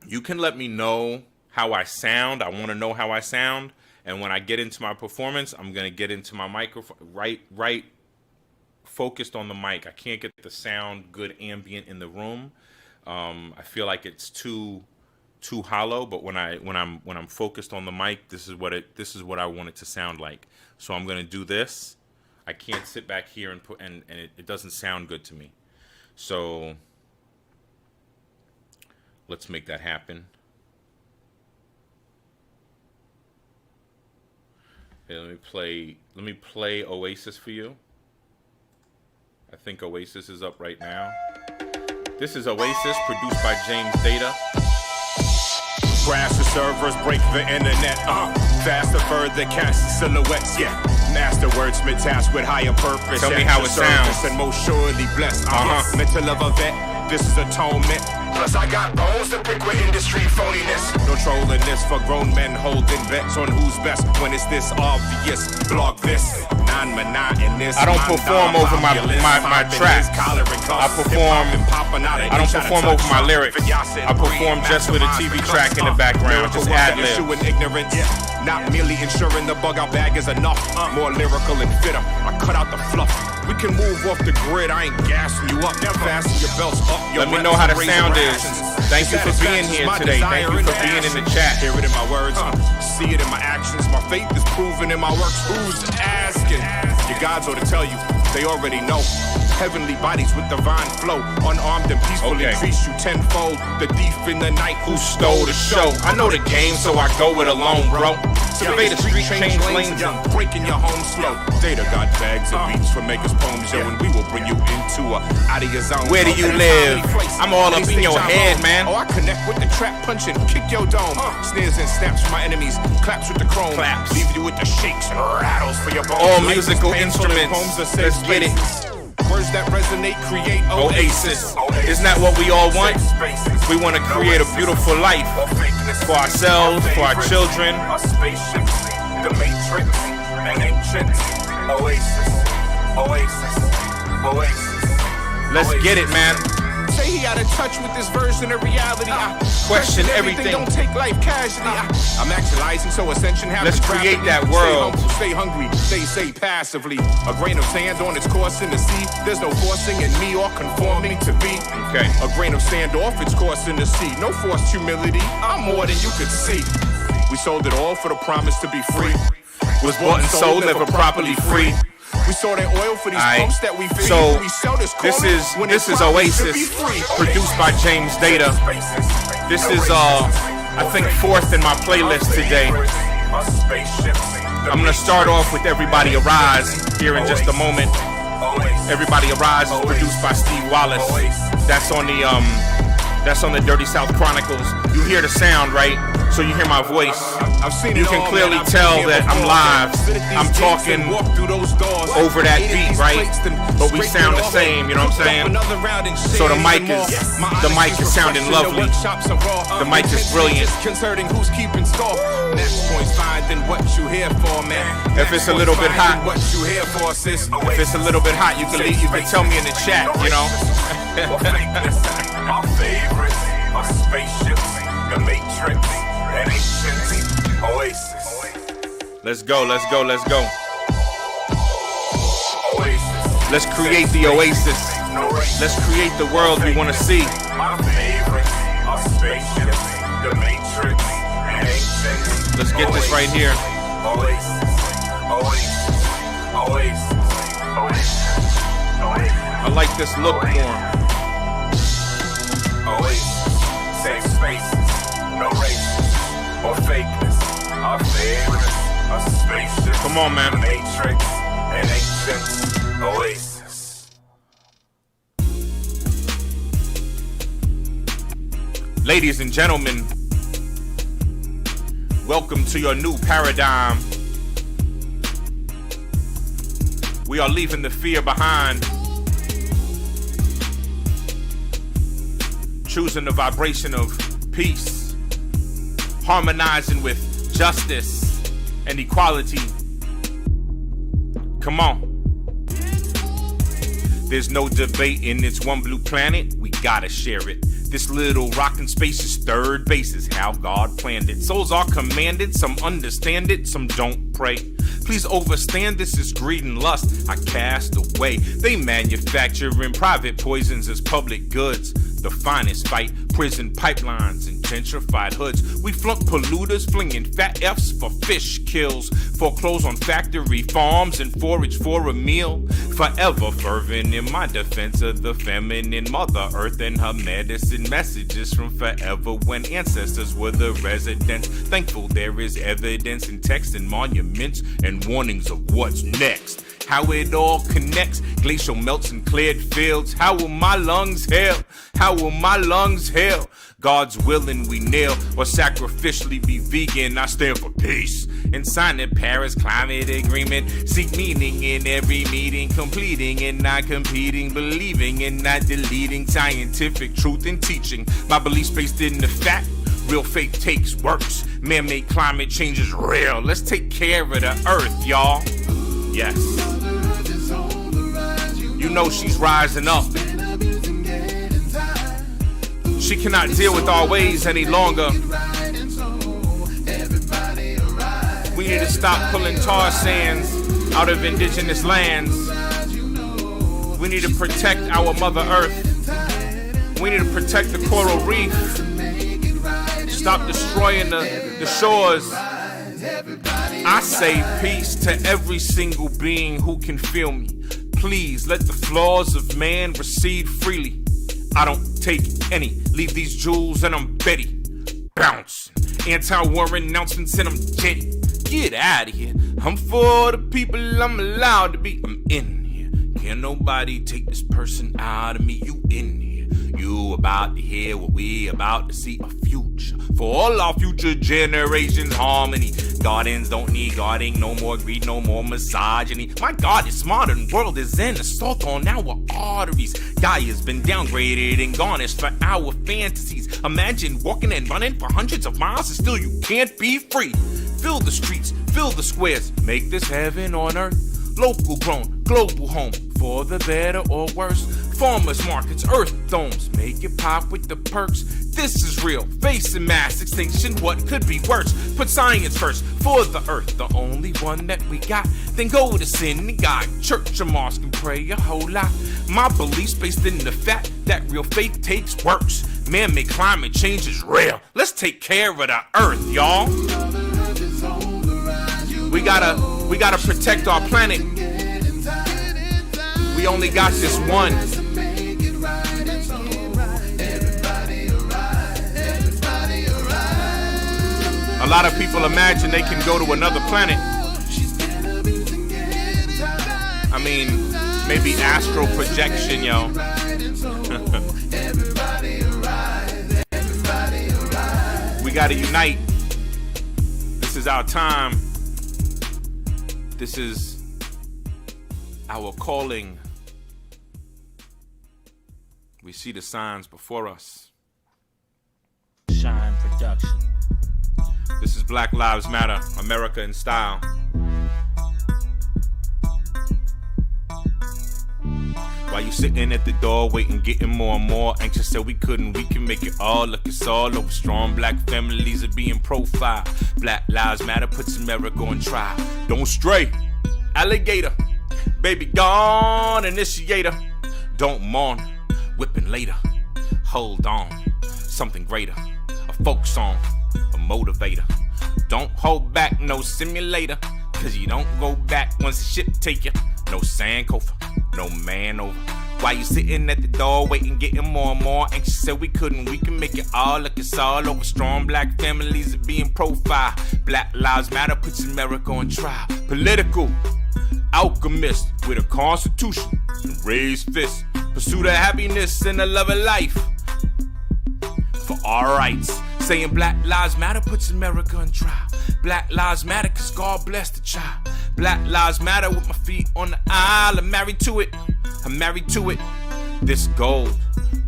Speaker 2: you can let me know how I sound. I want to know how I sound. And when I get into my performance, I'm going to get into my microphone, right focused on the mic. I can't get the sound good ambient in the room. I feel like it's too hollow, but when I'm focused on the mic, this is what I want it to sound like. So I'm going to do this. I can't sit back here and it doesn't sound good to me. So let's make that happen. Okay, let me play Oasis for you. I think Oasis is up right now. This is Oasis, produced by James Data.
Speaker 1: Crash the servers, break the internet. Faster, further, cast silhouettes. Yeah. Master wordsmith tasked with higher purpose.
Speaker 2: Tell me how it sounds.
Speaker 1: And most surely blessed. Mental of a vet. This is atonement. Plus I got bones to pick with industry phoniness. No trolling this for grown men holding bets on who's best when it's this obvious. Blog this. Non-monotonous.
Speaker 2: I don't perform over my tracks. I don't perform over my lyrics. I perform just with a TV track in the background, just ad-lib.
Speaker 1: Not merely ensuring the bug out bag is enough. More lyrical and fitter. I cut out the fluff. We can move off the grid. I ain't gassing you up. Fasten your belts up.
Speaker 2: Let me know how the sound is. Thank you for being here today. Thank you for being in the chat.
Speaker 1: Hear it in my words. See it in my actions. My faith is proven in my works. Who's asking? Your gods ought to tell you. They already know. Heavenly bodies with divine flow, unarmed and peaceful, increase you tenfold. The thief in the night who stole the show. I know the game, so I go it alone, bro. Survey the street, change lanes, and breaking your home slow. Data got bags of beats for makers poems, yo, and we will bring you into a out of your zone.
Speaker 2: Where do you live? I'm all up in your head, man.
Speaker 1: Oh, I connect with the trap, punch and kick your dome. Snares and snaps from my enemies, claps with the chrome.
Speaker 2: Claps.
Speaker 1: Leave you with the shakes and rattles for your bones.
Speaker 2: All musical instruments. Let's get it.
Speaker 1: Words that resonate, create
Speaker 2: Oasis. Isn't that what we all want? We want to create a beautiful life for ourselves, for our children.
Speaker 1: Our spaceships, the matrix, an ancient oasis, oasis, oasis.
Speaker 2: Let's get it, man.
Speaker 1: Say he out of touch with this version of reality. I
Speaker 2: question everything.
Speaker 1: Don't take life casually. I'm actualizing so ascension happens.
Speaker 2: Let's create that world.
Speaker 1: Stay hungry, stay safe passively. A grain of sand on its course in the sea. There's no forcing in me or conforming to be.
Speaker 2: Okay.
Speaker 1: A grain of sand off its course in the sea. No forced humility. I'm more than you could see. We sold it all for the promise to be free.
Speaker 2: Was bought and sold, never properly free.
Speaker 1: We saw that oil for these pumps that we feed.
Speaker 2: So
Speaker 1: we sell this
Speaker 2: is Oasis, produced by James Data. This is I think 4th in my playlist today. I'm gonna start off with Everybody Arise here in just a moment. Everybody Arise is produced by Steve Wallace. That's on the Dirty South Chronicles. You hear the sound, right? So you hear my voice. You can clearly tell that I'm live. I'm talking over that beat, right? But we sound the same, you know what I'm saying? So the mic is sounding lovely. The mic is brilliant. If it's a little bit hot, you can tell me in the chat, you know?
Speaker 1: Our favorites, our spaceships, the matrix, and ancient oasis.
Speaker 2: Let's go.
Speaker 1: Oasis.
Speaker 2: Let's create the oasis. Let's create the world we want to see.
Speaker 1: My favorites, our spaceships, the matrix, and ancient.
Speaker 2: Let's get this right here.
Speaker 1: Oasis.
Speaker 2: I like this look more.
Speaker 1: Oasis, safe spaces, no racism or fakeness. Our favorites, our spaceships.
Speaker 2: Come on, man.
Speaker 1: Matrix and ancient oasis.
Speaker 2: Ladies and gentlemen, welcome to your new paradigm. We are leaving the fear behind. Choosing the vibration of peace, harmonizing with justice and equality. Come on. There's no debating, it's one blue planet, we gotta share it. This little rock in space is third base, is how God planned it. Souls are commanded, some understand it, some don't pray. Please overstand, this is greed and lust I cast away. They manufacturing private poisons as public goods. The finest fight, prison pipelines and gentrified hoods. We flunk polluters, flinging fat F's for fish kills. Foreclose on factory farms and forage for a meal. Forever fervent in my defense of the feminine Mother Earth and her medicine messages from forever when ancestors were the residents. Thankful there is evidence in text and monuments and warnings of what's next. How it all connects, glacial melts and cleared fields. How will my lungs heal? How will my lungs heal? God's willing we nail or sacrificially be vegan. I stand for peace and sign the Paris Climate Agreement. Seek meaning in every meeting, completing and not competing, believing and not deleting scientific truth and teaching. My beliefs based in the fact. Real faith takes works. Man-made climate change is real. Let's take care of the earth, y'all. Yes. You know she's rising up. She cannot deal with our ways any longer. We need to stop pulling tar sands out of indigenous lands. We need to protect our Mother Earth. We need to protect the coral reef. Stop destroying the shores. I say peace to every single being who can feel me. Please let the flaws of man recede freely. I don't take any. Leave these jewels and I'm Betty. Bounce. Anti-war announcements and I'm jetty. Get out of here. I'm for the people, I'm allowed to be. I'm in here. Can't nobody take this person out of me. You in here. You about to hear what we about to see. A future for all our future generations. Harmony. Gardens don't need guarding. No more greed, no more misogyny. My God, this modern world is an assault on our arteries. Gaia's been downgraded and garnished for our fantasies. Imagine walking and running for hundreds of miles and still you can't be free. Fill the streets, fill the squares, make this heaven on earth. Local grown, global home, for the better or worse. Farmers markets, earth domes, make it pop with the perks. This is real, facing mass extinction, what could be worse? Put science first, for the earth, the only one that we got. Then go to synagogue, church or mosque and pray a whole lot. My beliefs based in the fact that real faith takes works. Man-made climate change is real, let's take care of the earth, y'all. We gotta protect our planet. We only got this one. A lot of people imagine they can go to another planet. I mean, maybe astral projection, yo. We gotta unite. This is our time. This is our calling. We see the signs before us.
Speaker 3: Shine Production.
Speaker 2: This is Black Lives Matter, America in Style. While you sitting at the door, waiting, getting more and more anxious, said we couldn't, we can make it all. Look, it's all over. Strong black families are being profiled. Black Lives Matter puts America on trial. Don't stray, alligator, baby gone, initiator. Don't mourn, whipping later. Hold on, something greater. A folk song, a motivator. Don't hold back, no simulator, cause you don't go back once the ship take you. No Sankofa, no man over. While you sitting at the door, waiting, getting more and more anxious, said we couldn't, we can make it all. Look, it's all over. Strong black families are being profiled. Black Lives Matter puts America on trial. Political alchemist with a constitution and raised fists. Pursuit of happiness and the love of life. For our rights, saying Black Lives Matter puts America on trial. Black Lives Matter cause God bless the child. Black Lives Matter with my feet on the aisle. I'm married to it, I'm married to it. This gold,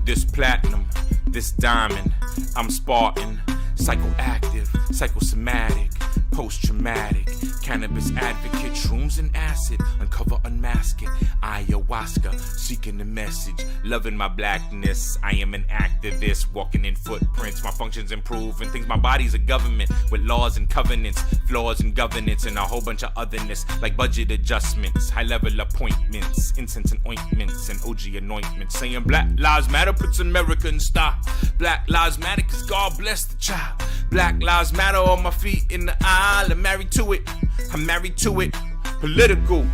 Speaker 2: this platinum, this diamond. I'm Spartan, psychoactive, psychosomatic, post-traumatic, cannabis advocate, shrooms and acid, uncover, unmask it, ayahuasca, seeking the message, loving my blackness. I am an activist, walking in footprints, my functions improve and things. My body's a government with laws and covenants, flaws in governance, and a whole bunch of otherness, like budget adjustments, high-level appointments, incense and ointments, and OG anointments. Saying Black Lives Matter puts America in style. Black Lives Matter cause God bless the child. Black Lives Matter on my feet in the aisle. I'm married to it, I'm married to it. Political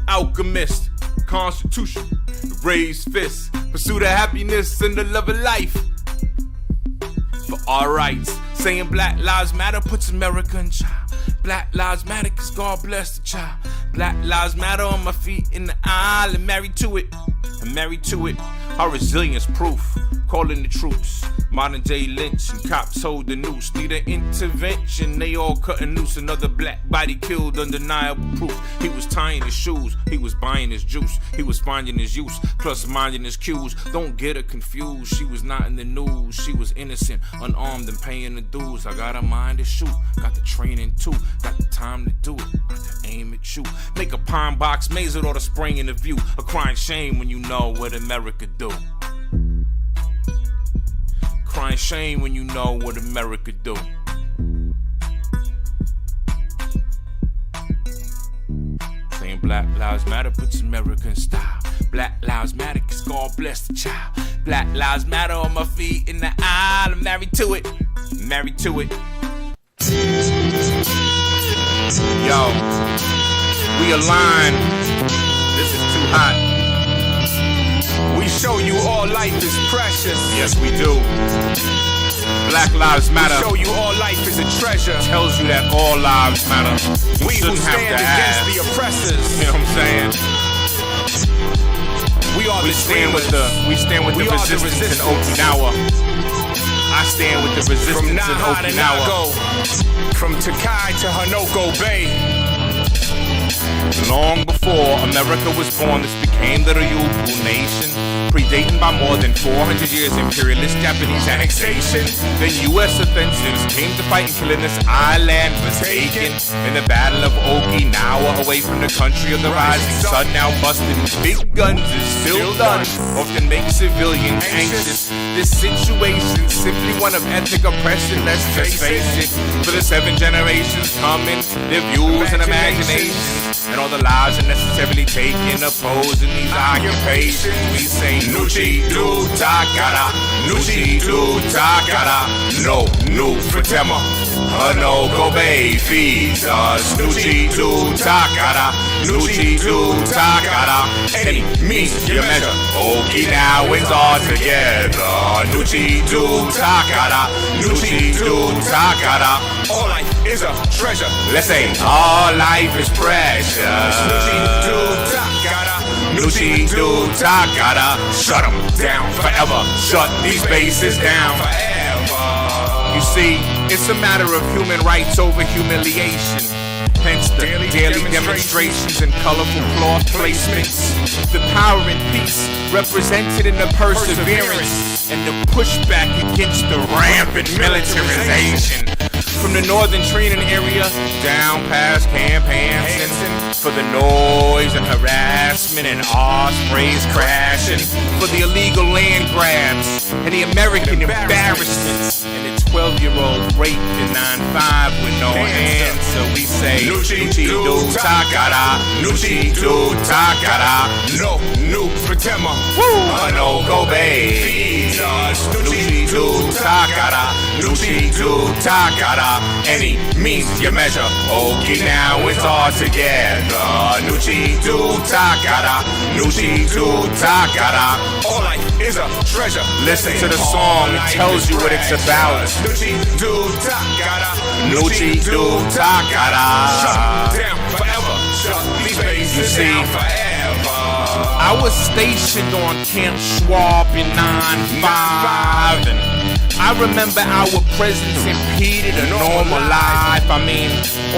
Speaker 2: alchemist, constitution, raised fists, pursuit of happiness and the love of life. For our rights, saying Black Lives Matter puts America in trial. Black Lives Matter cause God bless the child. Black Lives Matter on my feet in the aisle. I'm married to it, I'm married to it. Our resilience proof, calling the troops. Modern day lynch and cops hold the noose. Need an intervention, they all cutting loose. Another black body killed, undeniable proof. He was tying his shoes, he was buying his juice. He was finding his use, plus minding his cues. Don't get her confused, she was not in the news. She was innocent, unarmed and paying the dues. I got a mind to shoot, got the training too. Got the time to do it, got to aim at you. Make a pine box maze with all the spring in the view. A crying shame when you know what America do. Crying shame when you know what America do. Saying Black Lives Matter puts America in style. Black Lives Matter cause God bless the child. Black Lives Matter on my feet in the aisle. I'm married to it, I'm married to it. Yo, we align. This is too hot.
Speaker 1: We show you all life is precious.
Speaker 2: Yes, we do. Black Lives Matter.
Speaker 1: We show you all life is a treasure.
Speaker 2: Tells you that all lives matter. You
Speaker 1: We who
Speaker 2: shouldn't have
Speaker 1: stand
Speaker 2: to
Speaker 1: against
Speaker 2: ask.
Speaker 1: the oppressors.
Speaker 2: You know what I'm saying?
Speaker 1: We stand
Speaker 2: with the resistance in Okinawa. I stand with the resistance
Speaker 1: from
Speaker 2: in
Speaker 1: Naha to
Speaker 2: Okinawa.
Speaker 1: Nago, from Takai to Hanoko Bay.
Speaker 2: Long before America was born, this became the Ryukyu nation, predating by more than 400 years imperialist Japanese annexation. Then U.S. offensives came to fight and killing this island was taken in the Battle of Okinawa, away from the country of the rising sun. Now busting big guns is still done, often make civilians anxious. This situation simply one of ethnic oppression, let's just face it. For the 7 generations coming, their views and imaginations, and all the lives unnecessarily taken opposing these occupations. We say Nuchi do Takara, Nuchi do Takara, no new Fatema, no Kobe feeds us. Nuchi do Takara, Nuchi do Takara, any means you measure. Okinawans all together. Nuchi do Takara, Nuchi do Takara.
Speaker 1: All life is a treasure.
Speaker 2: Let's say all life is precious.
Speaker 1: Nuchi do Takara,
Speaker 2: Nuchi do Takara. Shut them down forever. Shut these bases down
Speaker 1: forever.
Speaker 2: You see, it's a matter of human rights over humiliation. Hence the daily demonstrations and colorful cloth placements. The power and peace represented in the perseverance and the pushback against the rampant militarization. From the northern training area down past Camp Hansen, for the noise and harassment and ospreys crashing, for the illegal land grabs and the American embarrassments, and the 12-year-old raped in 9/5 with no answer. We say Nuchi do Takara, Nuchi do Takara,
Speaker 1: no new Fatema,
Speaker 2: no Kobe feeds us. Nuchi do Takara, Nuchi do Takara, any means you measure. Okinawans all together. Nuchi do Takara, Nuchi do Takara.
Speaker 1: All life is a treasure.
Speaker 2: Listen to the song, it tells you what it's about.
Speaker 1: Nuchi do Takara,
Speaker 2: Nuchi do Takara.
Speaker 1: Shut down forever. Shut these bases
Speaker 2: You see,
Speaker 1: down forever.
Speaker 2: I was stationed on Camp Schwab in 9/5, and I remember our presence impeded a normal life. I mean,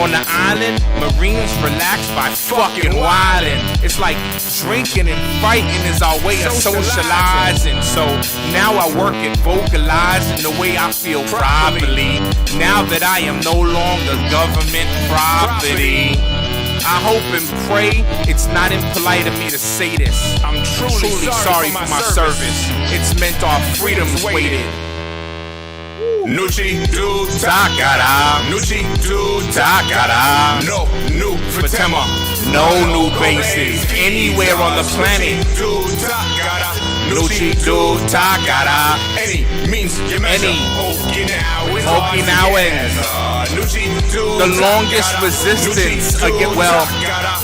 Speaker 2: on the island, Marines relaxed by fucking wildin'. It's like drinking and fighting is our way of socializing. So now I work at vocalizing the way I feel properly. Now that I am no longer government property. I hope and pray it's not impolite of me to say this. I'm truly sorry for my service. It's meant our freedoms waited.
Speaker 1: Nuchi do
Speaker 2: Takara,
Speaker 1: Nuchi do
Speaker 2: Takara,
Speaker 1: no new Fatema,
Speaker 2: no new bases anywhere on the planet.
Speaker 1: do Takara,
Speaker 2: Nuchi do Takara,
Speaker 1: any means you measure.
Speaker 2: Okinawans. The longest resistance against, well,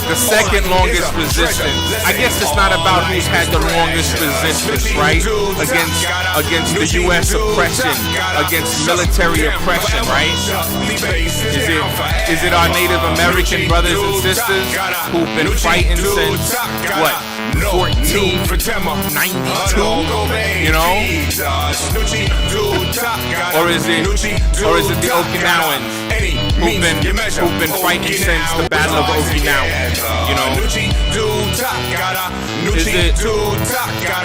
Speaker 2: the second longest resistance. I guess it's not about who's had the longest resistance, right? Against the U.S. oppression, against military oppression, right? Is it our Native American brothers and sisters who've been fighting since what? 1492, you know? Or is it the Okinawans who've been fighting since the Battle of Okinawa? You know?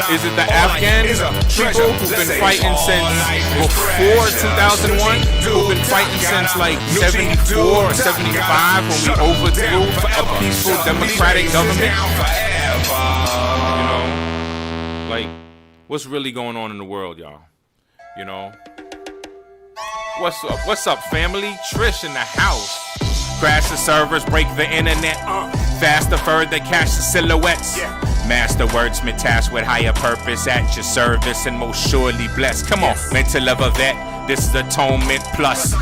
Speaker 2: Is it the Afghan people who've been fighting since before 2001? Who've been fighting since like 74 or 75 when we overthrew a peaceful democratic government? You know, like, what's really going on in the world, y'all? You know, what's up? What's up, family? Trish in the house. Crash the servers, break the internet. Faster, further, catch the silhouettes. Master wordsmith tasked with higher purpose at your service and most surely blessed. Come on, mental of a vet. This is Atonement Plus.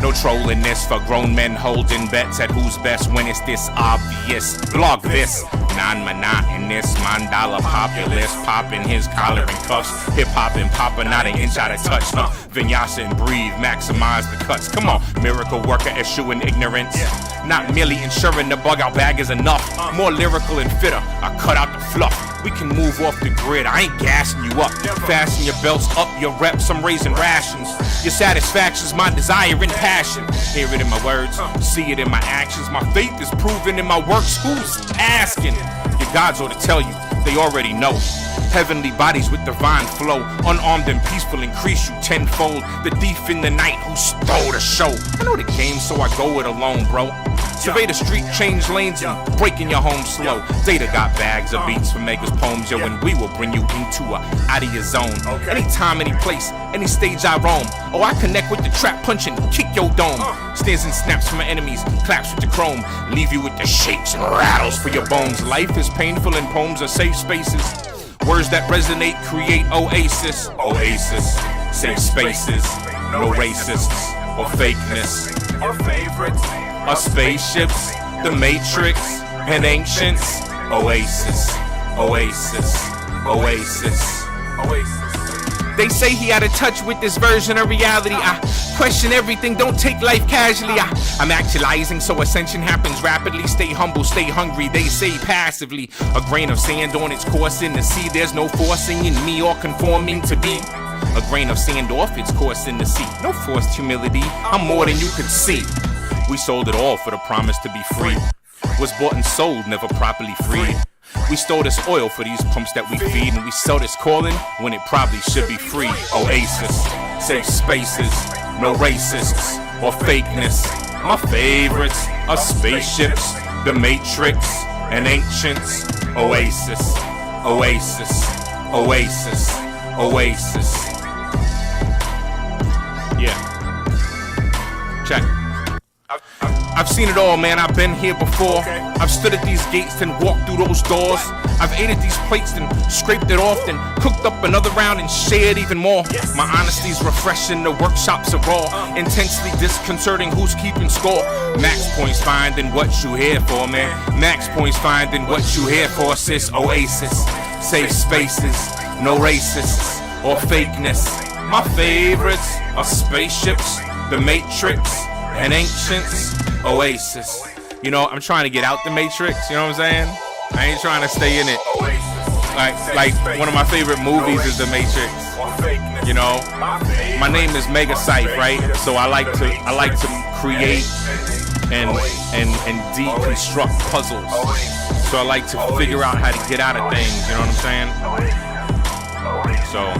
Speaker 2: No trolling this for grown men holding bets at who's best when it's this obvious. Blog this, non-monotonous, mandala populist, popping his collar and cuffs. Hip-hop and Papa, not an inch out of touch. Vinyasa and breathe, maximize the cuts. Come on, miracle worker eschewing ignorance. Not merely ensuring the bug out bag is enough. More lyrical and fitter, I cut out the fluff. We can move off the grid, I ain't gassing you up. Fasten your belts up, your reps, I'm raising rations. Your satisfaction's my desire and passion. Hear it in my words, see it in my actions. My faith is proven in my works, who's asking? Your gods ought to tell you, they already know. Heavenly bodies with divine flow, unarmed and peaceful increase you tenfold. The thief in the night who stole the show. I know the game, so I go it alone, bro. Survey the street, change lanes, and breaking your home slow. Data got bags of beats for Mega's poems, yo, and we will bring you into out of your zone. Anytime, any place, any stage I roam. Oh, I connect with the trap, punch and kick your dome. Stands and snaps for my enemies, claps with the chrome. Leave you with the shakes and rattles for your bones. Life is painful and poems are safe spaces. Words that resonate create oasis. Oasis, safe spaces, no racists or fakeness.
Speaker 1: Our favorites.
Speaker 2: Our spaceships, the Matrix, and ancients. Oasis, oasis, oasis, oasis. They say he out of touch with this version of reality. I question everything, don't take life casually. I'm actualizing, so ascension happens rapidly. Stay humble, stay hungry, they say passively. A grain of sand on its course in the sea. There's no forcing in me or conforming to be. A grain of sand off its course in the sea. No forced humility, I'm more than you could see. We sold it all for the promise to be free. Was bought and sold, never properly freed. We stole this oil for these pumps that we feed, and we sell this calling when it probably should be free. Oasis, safe spaces, no racists or fakeness. My favorites are spaceships, the Matrix, and ancients. Oasis, oasis, oasis, oasis. Yeah. Check. I've seen it all, man, I've been here before. I've stood at these gates and walked through those doors. I've ate at these plates and scraped it off, then cooked up another round and shared even more. My honesty's refreshing, the workshops are raw. Intensely disconcerting, who's keeping score? Max points finding what you here for, man. Max points finding what you here for, sis. Oasis, safe spaces, no racists or fakeness. My favorites are spaceships, the Matrix, and ancients. Oasis. You know, I'm trying to get out the Matrix, you know what I'm saying? I ain't trying to stay in it. Like one of my favorite movies is The Matrix. You know? My name is Megaciph, right? So I like to create and deconstruct puzzles. So I like to figure out how to get out of things, you know what I'm saying? So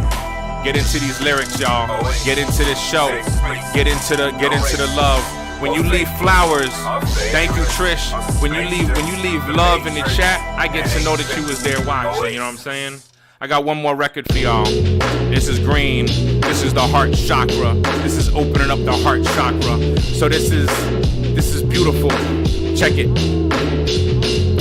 Speaker 2: get into these lyrics, y'all. Get into this show. Get into the love. When you leave flowers, thank you, Trish. When you leave love in the chat, I get to know that you was there watching. You know what I'm saying? I got one more record for y'all. This is green. This is the heart chakra. This is opening up the heart chakra. So this is beautiful. Check it.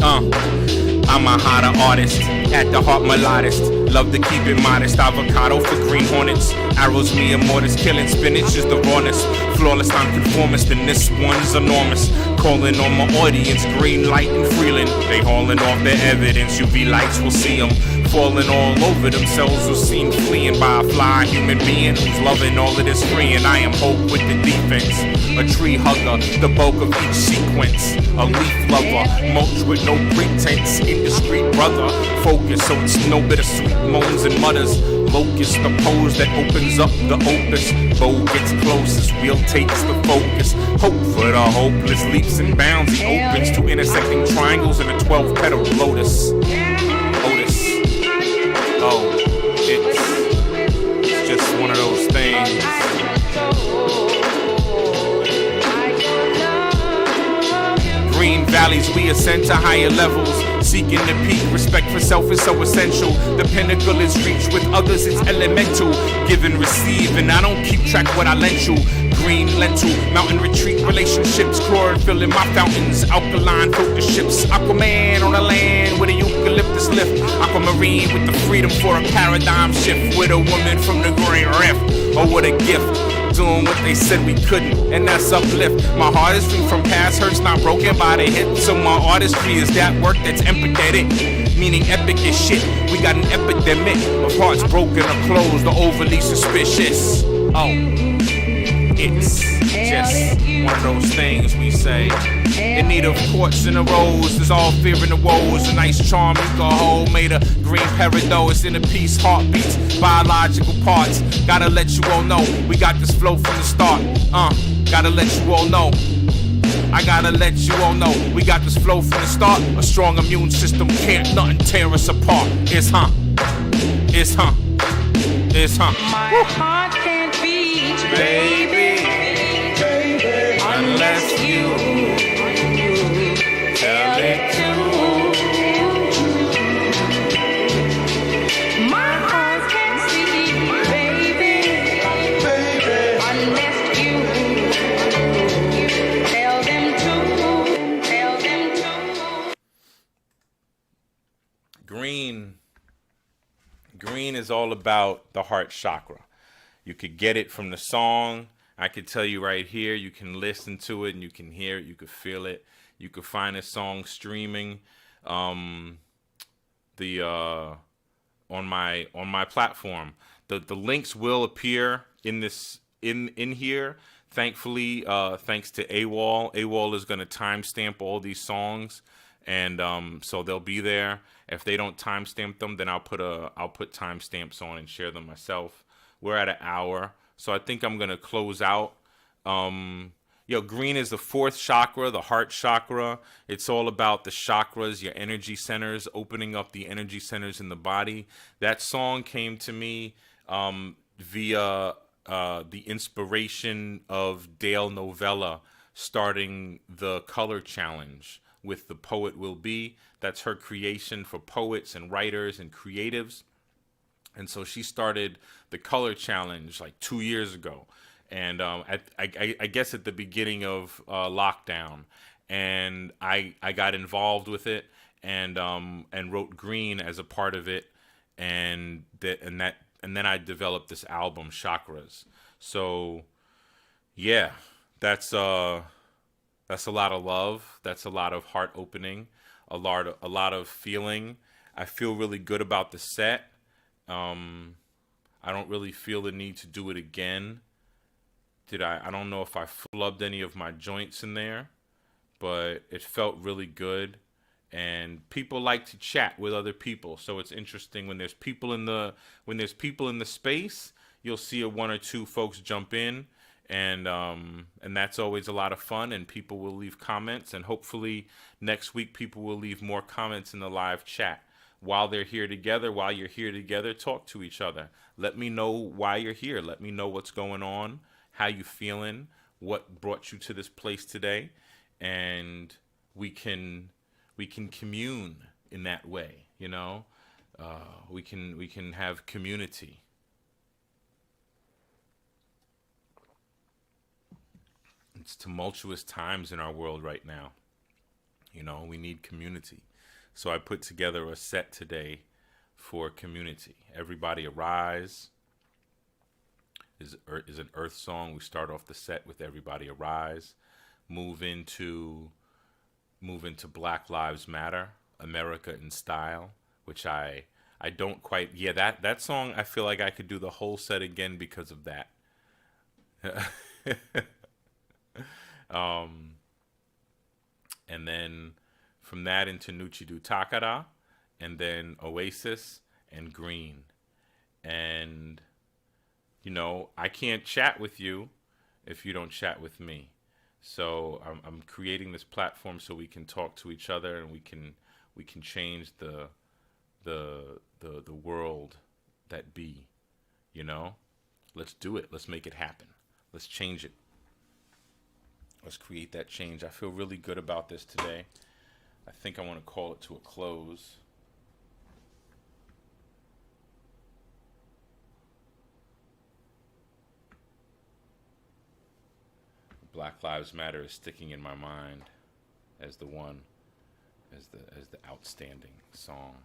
Speaker 2: I'm a hotter artist, at the heart melodist. Love to keep it modest. Avocado for green hornets. Arrows me and mortars. Killing spinach is the rawness. Flawless nonconformist, and this one's enormous. Calling on my audience, green light and Freeland. They hauling off their evidence. UV lights will see them. Falling all over themselves, was seen fleeing by a fly human being who's loving all of this freeing. I am hope with the defense, a tree hugger, the bulk of each sequence, a leaf lover, mulch with no pretense, indiscreet brother, focus so it's no bittersweet moans and mutters. Locust, the pose that opens up the opus. Bow gets closest, wheel takes the focus. Hope for the hopeless leaps and bounds. He opens to intersecting triangles in a 12-petal lotus. Otis. Oh, it's just one of those things. Green valleys, we ascend to higher levels. Seeking the peak, respect for self is so essential. The pinnacle is reached with others, it's elemental. Give and receive, and I don't keep track what I lent you. Green lentil, mountain retreat relationships, chlorophyll in my fountains, alkaline focus ships. Aquaman on the land with a eucalyptus lift. Aquamarine with the freedom for a paradigm shift. With a woman from the green rift, oh what a gift. doing what they said we couldn't, and that's uplift. My heart is free from past hurts, not broken by the hit. So my artistry is that work that's empathetic, meaning epic as shit. We got an epidemic of hearts broken or closed or overly suspicious. Oh, it's just one of those things we say. In need of quartz in a rose, there's all fear in the woes. A nice charm you can hold, made of green parados in a piece, heartbeats, biological parts. Gotta let you all know, we got this flow from the start. Gotta let you all know. I gotta let you all know, we got this flow from the start. A strong immune system can't nothing tear us apart. It's it's
Speaker 4: My heart can't beat,
Speaker 2: baby, unless you tell it to.
Speaker 4: my heart can't sleep, baby, unless you tell them to.
Speaker 2: Green is all about the heart chakra. You could get it from the song. I could tell you right here, you can listen to it and you can hear it, you could feel it. You could find a song streaming on my platform. The links will appear in here. Thankfully, thanks to AWOL. AWOL is going to timestamp all these songs, and so they'll be there. If they don't timestamp them, then I'll put timestamps on and share them myself. We're at an hour, so I think I'm gonna close out. Green is the fourth chakra, the heart chakra. It's all about the chakras, your energy centers, opening up the energy centers in the body. That song came to me via the inspiration of Dale Novella starting the color challenge with The Poet Will Be. That's her creation for poets and writers and creatives. And so she started the color challenge like 2 years ago. And I guess at the beginning of lockdown. And I got involved with it and wrote Green as a part of it. And then I developed this album, Chakras. So yeah, that's a lot of love. That's a lot of heart opening, a lot of feeling. I feel really good about the set. I don't really feel the need to do it again. I don't know if I flubbed any of my joints in there, but it felt really good. And people like to chat with other people, so it's interesting when there's people in the space, you'll see one or two folks jump in. And that's always a lot of fun, and people will leave comments, and hopefully next week people will leave more comments in the live chat. While you're here together, talk to each other. Let me know why you're here. Let me know what's going on, how you feeling, what brought you to this place today, and we can commune in that way, you know? We can have community. It's tumultuous times in our world right now. You know, we need community. So I put together a set today for community. Everybody Arise is an Earth song. We start off the set with Everybody Arise. Move into Black Lives Matter, America in Style, which I don't quite. Yeah, that song, I feel like I could do the whole set again because of that. And then from that into Nuchidu Takara, and then Oasis and Green. And, you know, I can't chat with you if you don't chat with me. So I'm creating this platform so we can talk to each other, and we can change the world that be, you know? Let's do it. Let's make it happen. Let's change it. Let's create that change. I feel really good about this today. I think I want to call it to a close. Black Lives Matter is sticking in my mind as the outstanding song.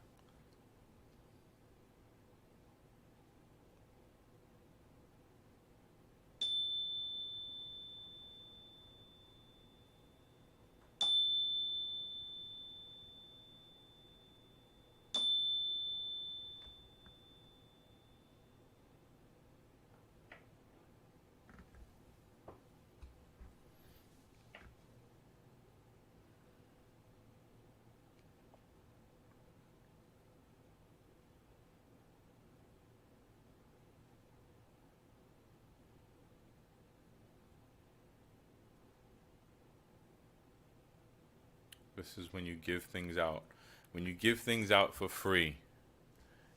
Speaker 2: This is when you give things out. When you give things out for free,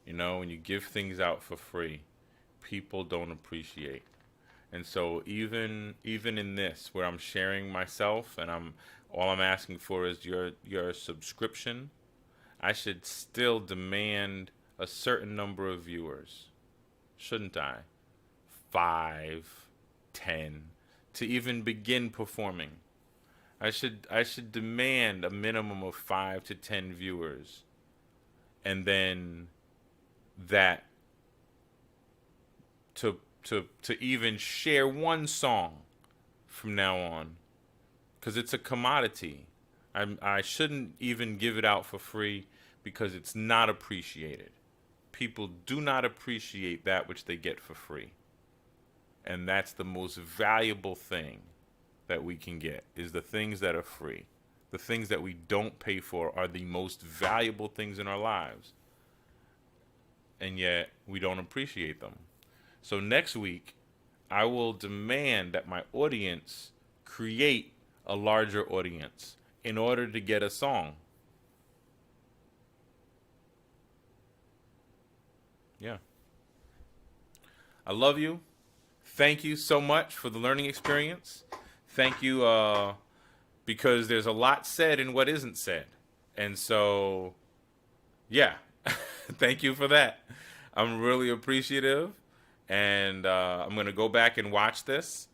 Speaker 2: when you give things out for free, people don't appreciate. And so even in this, where I'm sharing myself and all I'm asking for is your subscription, I should still demand a certain number of viewers, shouldn't I? 5, 10, to even begin performing. I should demand a minimum of 5 to 10 viewers, and then that to even share one song from now on, because it's a commodity. I shouldn't even give it out for free because it's not appreciated. People do not appreciate that which they get for free. And that's the most valuable thing that we can get, is the things that are free. The things that we don't pay for are the most valuable things in our lives. And yet we don't appreciate them. So next week, I will demand that my audience create a larger audience in order to get a song. Yeah. I love you. Thank you so much for the learning experience. Thank you, because there's a lot said in what isn't said. And so, yeah, thank you for that. I'm really appreciative. And I'm going to go back and watch this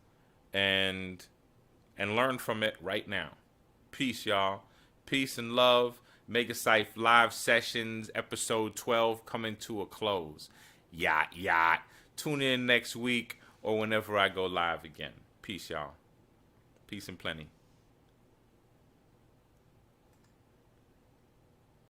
Speaker 2: and learn from it right now. Peace, y'all. Peace and love. Megaciph Live Sessions, episode 12, coming to a close. Yacht, yacht. Tune in next week or whenever I go live again. Peace, y'all. Peace and plenty.